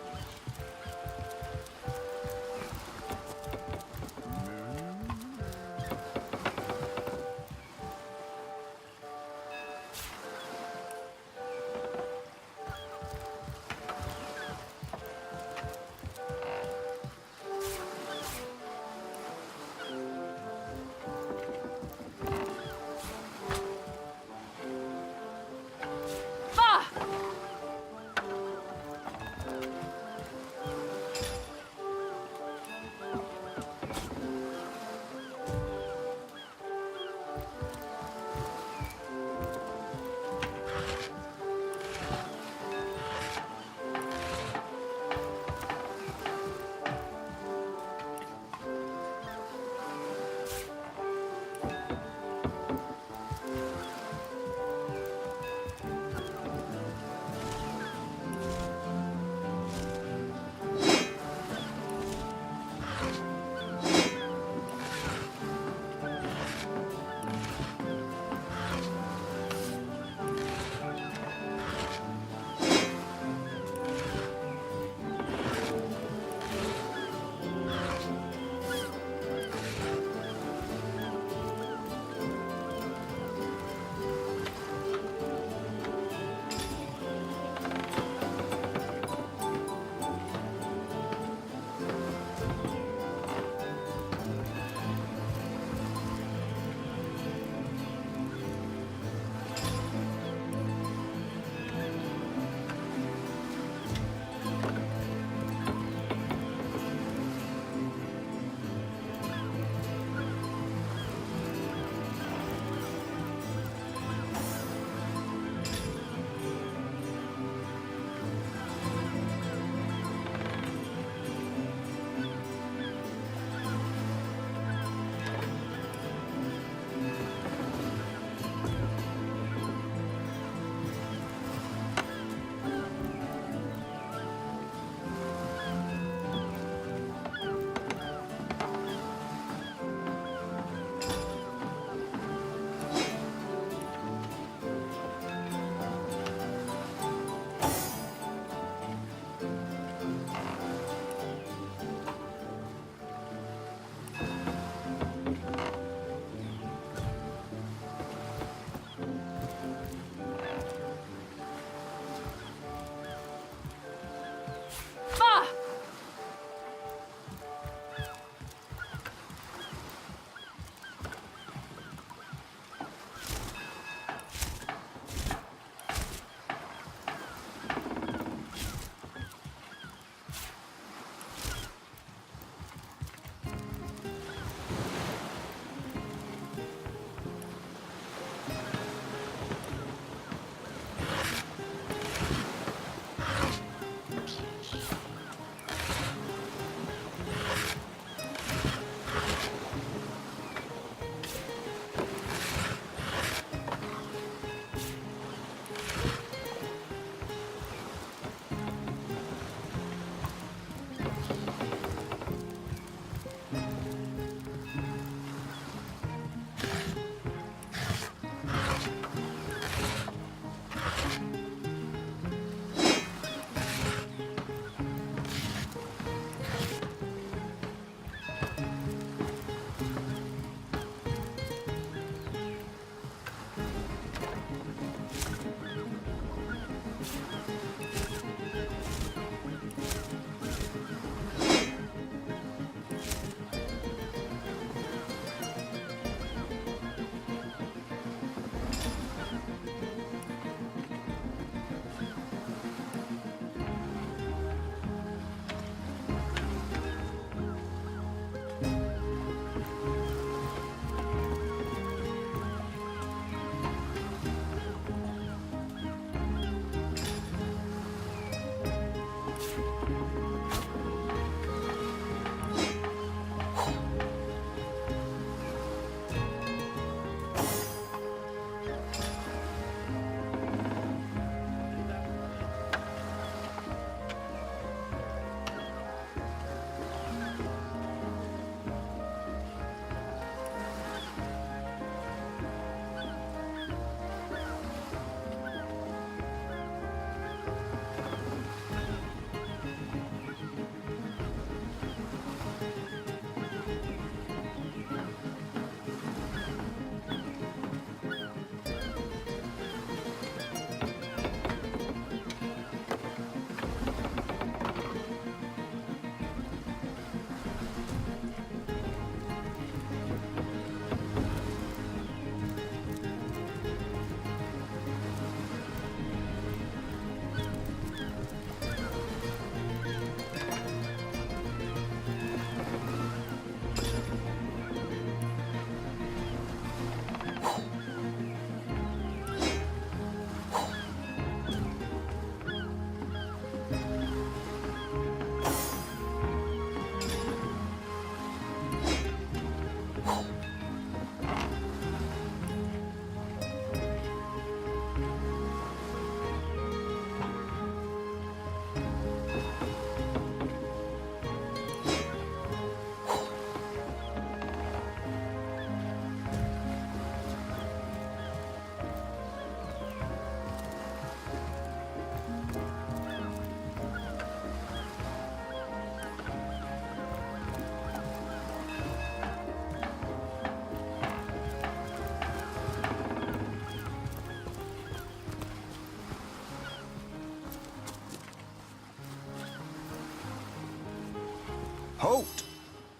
Halt!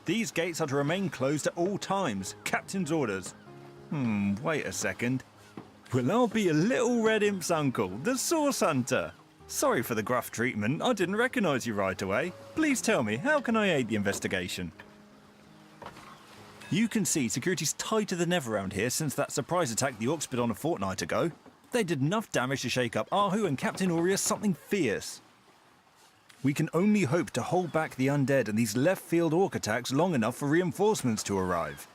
These gates are to remain closed at all times. Captain's orders. Wait a second. Well, I'll be a little red imp's uncle, the Source Hunter. Sorry for the gruff treatment. I didn't recognise you right away. Please tell me, how can I aid the investigation? You can see security's tighter than ever around here since that surprise attack the Orcs put on a fortnight ago. They did enough damage to shake up Ahu and Captain Aureus something fierce. We can only hope to hold back the undead and these left-field orc attacks long enough for reinforcements to arrive.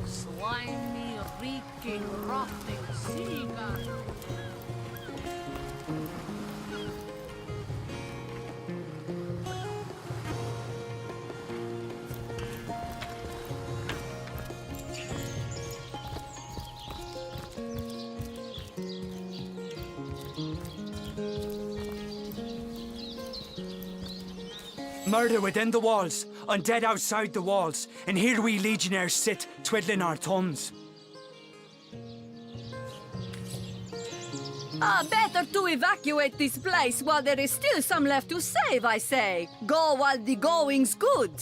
Slimy, reeking, rotting seagull. Murder within the walls, undead outside the walls, and here we legionnaires sit, twiddling our thumbs. Better to evacuate this place while there is still some left to save, I say. Go while the going's good.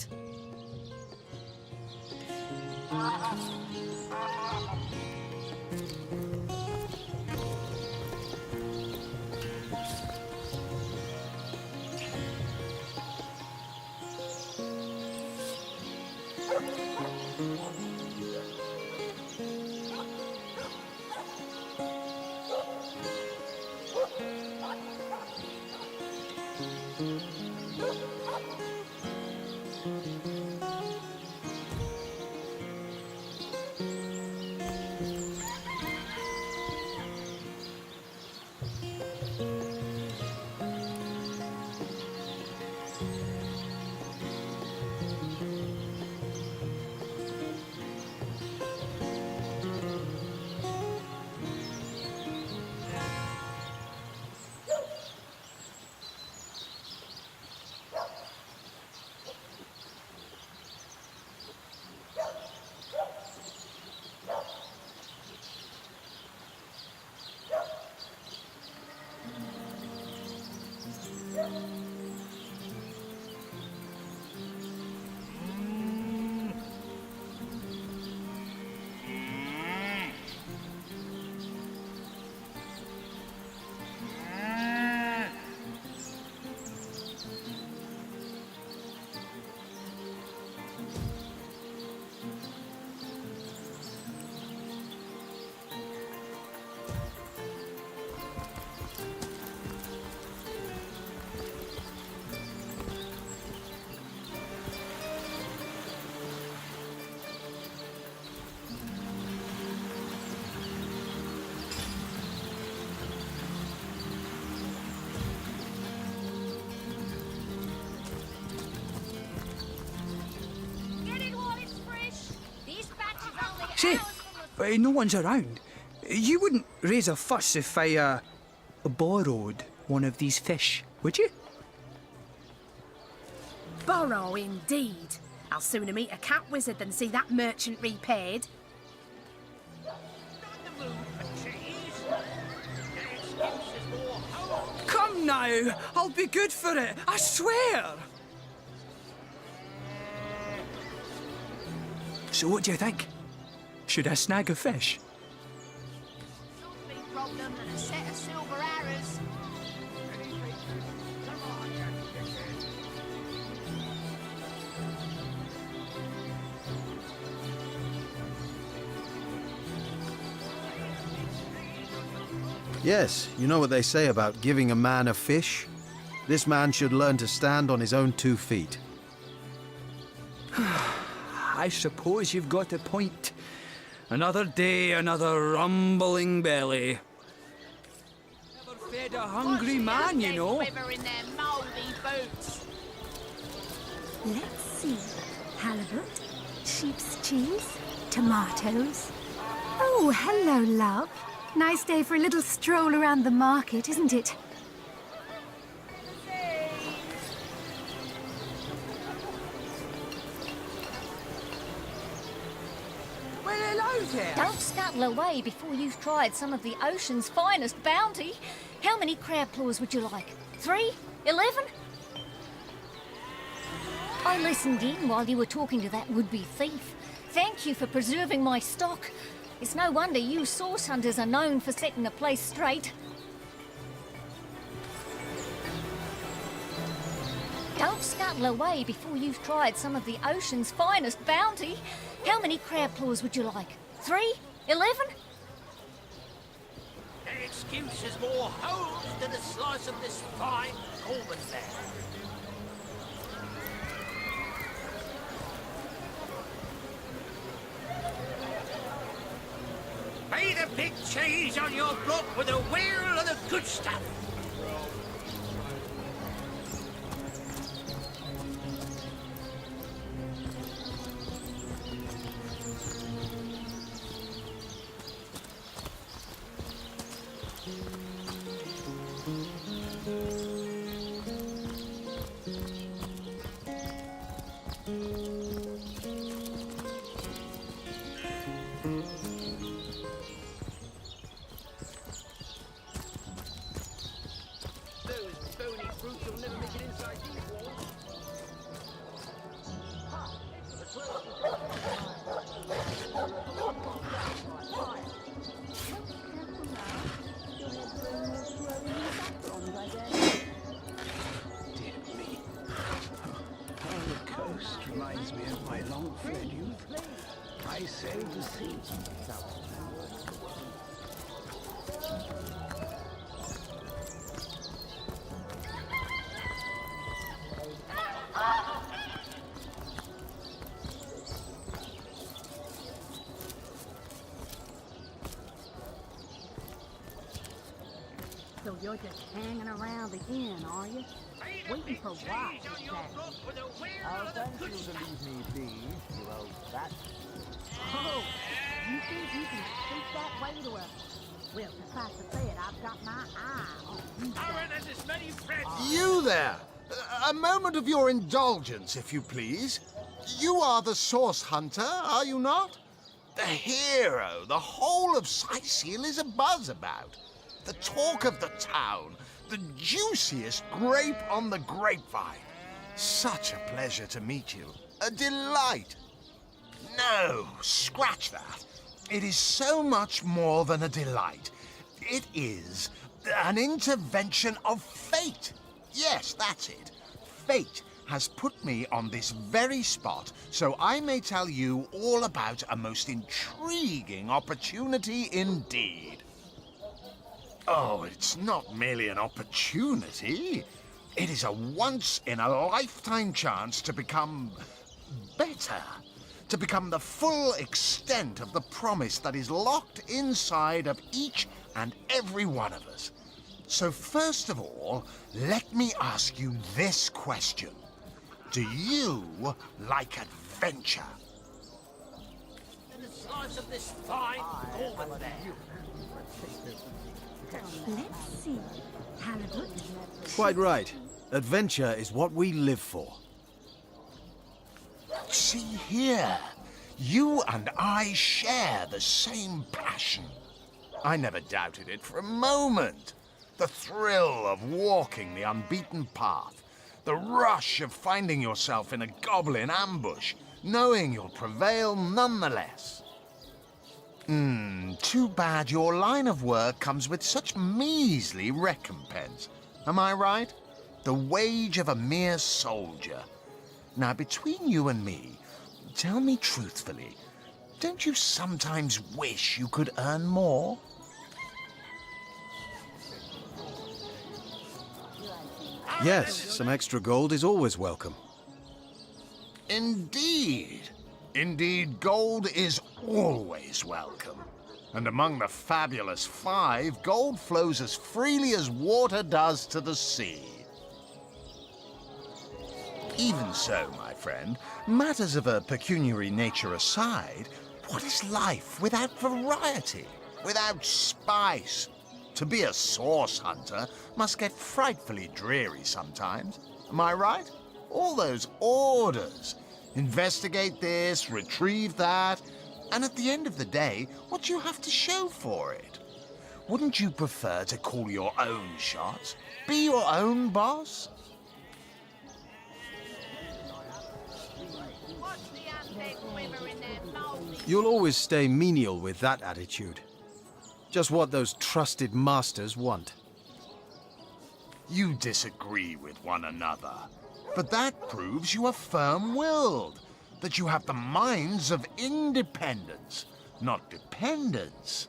Say, no one's around. You wouldn't raise a fuss if I, borrowed one of these fish, would you? Borrow indeed. I'll sooner meet a cat wizard than see that merchant repaid. Come now, I'll be good for it, I swear! So what do you think? Should I snag a fish? Problem than a set of silver arrows. Yes, you know what they say about giving a man a fish? This man should learn to stand on his own 2 feet. I suppose you've got a point. Another day, another rumbling belly. Never fed a hungry man, you know. In their mouldy boots. Let's see. Halibut, sheep's cheese, tomatoes. Oh, hello, love. Nice day for a little stroll around the market, isn't it? Don't scuttle away before you've tried some of the ocean's finest bounty. How many crab claws would you like? 3? 11? I listened in while you were talking to that would-be thief. Thank you for preserving my stock. It's no wonder you source hunters are known for setting the place straight. Don't scuttle away before you've tried some of the ocean's finest bounty. How many crab claws would you like? 3? 11? Their excuse is more holes than a slice of this fine almond there. May the big cheese on your block with a wheel of the good stuff. Reminds me of my long-fled youth. I sailed the sea. So you're just hanging around the inn, are you? Waiting for what? Exactly? I'll thank you to leave me be, you old bat. Oh, you think you can speak that way to us? Well, suffice to say it, I've got my eye on you. There's as many friends. You there! A moment of your indulgence, if you please. You are the source hunter, are you not? The hero the whole of Sightseal is abuzz about. the talk of the town, the juiciest grape on the grapevine. Such a pleasure to meet you. A delight. No, scratch that. It is so much more than a delight. It is an intervention of fate. Yes, that's it. Fate has put me on this very spot so I may tell you all about a most intriguing opportunity indeed. Oh, it's not merely an opportunity. It is a once-in-a-lifetime chance to become better. To become the full extent of the promise that is locked inside of each and every one of us. So first of all, let me ask you this question. Do you like adventure? And a slice of this fine gourmet there. Let's see. Halibut. Quite right. Adventure is what we live for. See here, you and I share the same passion. I never doubted it for a moment. The thrill of walking the unbeaten path, the rush of finding yourself in a goblin ambush, knowing you'll prevail nonetheless. Too bad your line of work comes with such measly recompense. Am I right? The wage of a mere soldier. Now, between you and me, tell me truthfully, don't you sometimes wish you could earn more? Yes, some extra gold is always welcome. Indeed. Indeed, gold is always welcome. And among the fabulous five, gold flows as freely as water does to the sea. Even so, my friend, matters of a pecuniary nature aside, what is life without variety, without spice? To be a source hunter must get frightfully dreary sometimes. Am I right? All those orders. Investigate this, retrieve that, and at the end of the day, what do you have to show for it? Wouldn't you prefer to call your own shots? Be your own boss? You'll always stay menial with that attitude. Just what those trusted masters want. You disagree with one another. But that proves you are firm-willed, that you have the minds of independence, not dependence.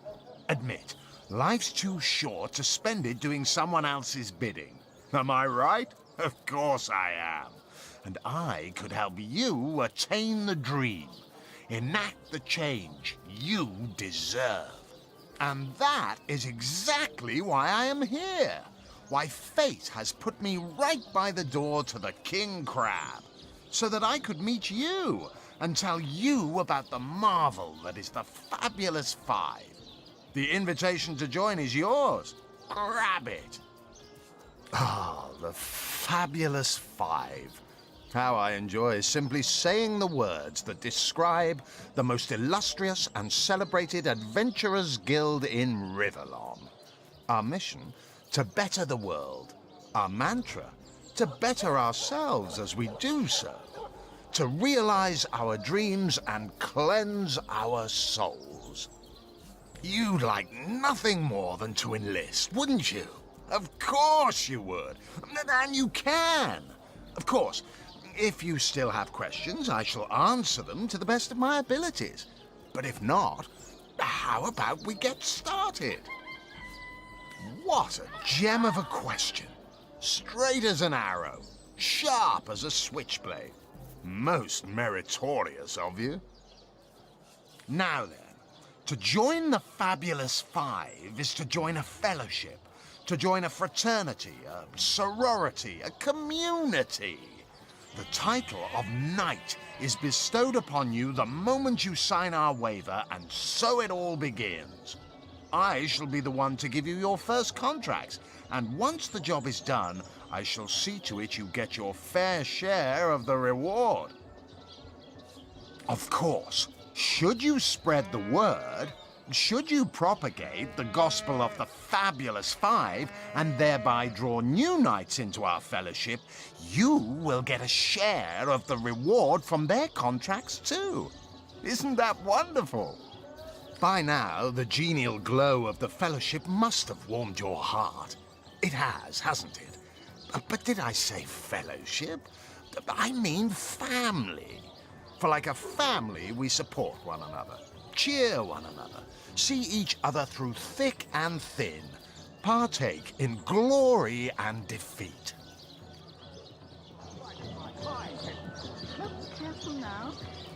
Admit, life's too short to spend it doing someone else's bidding. Am I right? Of course I am. And I could help you attain the dream, enact the change you deserve. And that is exactly why I am here. Why fate has put me right by the door to the King Crab, so that I could meet you and tell you about the marvel that is the Fabulous Five. The invitation to join is yours. Grab it. Ah, the Fabulous Five. How I enjoy simply saying the words that describe the most illustrious and celebrated adventurers' guild in Riverlon. Our mission, to better the world. Our mantra, to better ourselves as we do so. To realize our dreams and cleanse our souls. You'd like nothing more than to enlist, wouldn't you? Of course you would. And you can. Of course, if you still have questions, I shall answer them to the best of my abilities. But if not, how about we get started? What a gem of a question. Straight as an arrow, sharp as a switchblade. Most meritorious of you. Now then, to join the Fabulous Five is to join a fellowship, to join a fraternity, a sorority, a community. The title of Knight is bestowed upon you the moment you sign our waiver, and so it all begins. I shall be the one to give you your first contracts, and once the job is done, I shall see to it you get your fair share of the reward. Of course, should you spread the word, should you propagate the gospel of the Fabulous Five and thereby draw new knights into our fellowship, you will get a share of the reward from their contracts too. Isn't that wonderful? By now, the genial glow of the fellowship must have warmed your heart. It has, hasn't it? But did I say fellowship? I mean family. For like a family, we support one another, cheer one another, see each other through thick and thin, partake in glory and defeat. Careful now.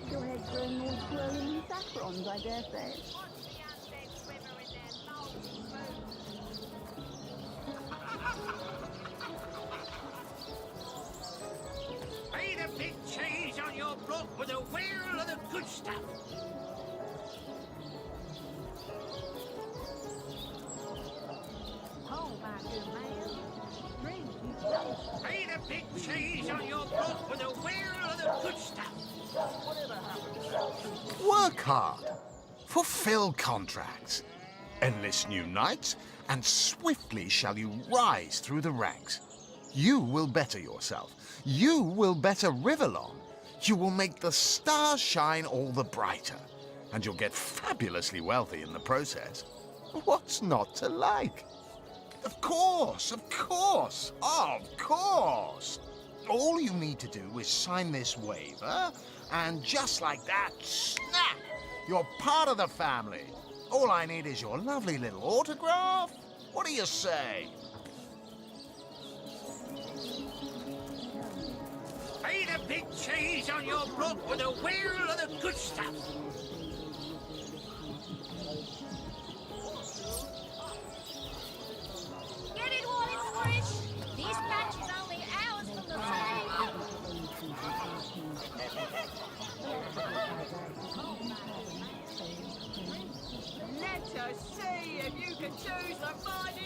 Your head's growing all swollen and saffrons, I dare say. Pay the big cheese on your block with a wheel of the good stuff. Oh, my dear man. Bring you Pay the big cheese on your block with a wheel of the good stuff. Whatever happens. Work hard. Fulfill contracts. Enlist new knights, and swiftly shall you rise through the ranks. You will better yourself. You will better Riverlon. You will make the stars shine all the brighter. And you'll get fabulously wealthy in the process. What's not to like? Of course, of course, of course. All you need to do is sign this waiver, and just like that, snap! You're part of the family. All I need is your lovely little autograph. What do you say? Pay the big cheese on your block with a wheel of the good stuff. Get it while it's fresh. This batch is only hours from the Let us see if you can choose the finest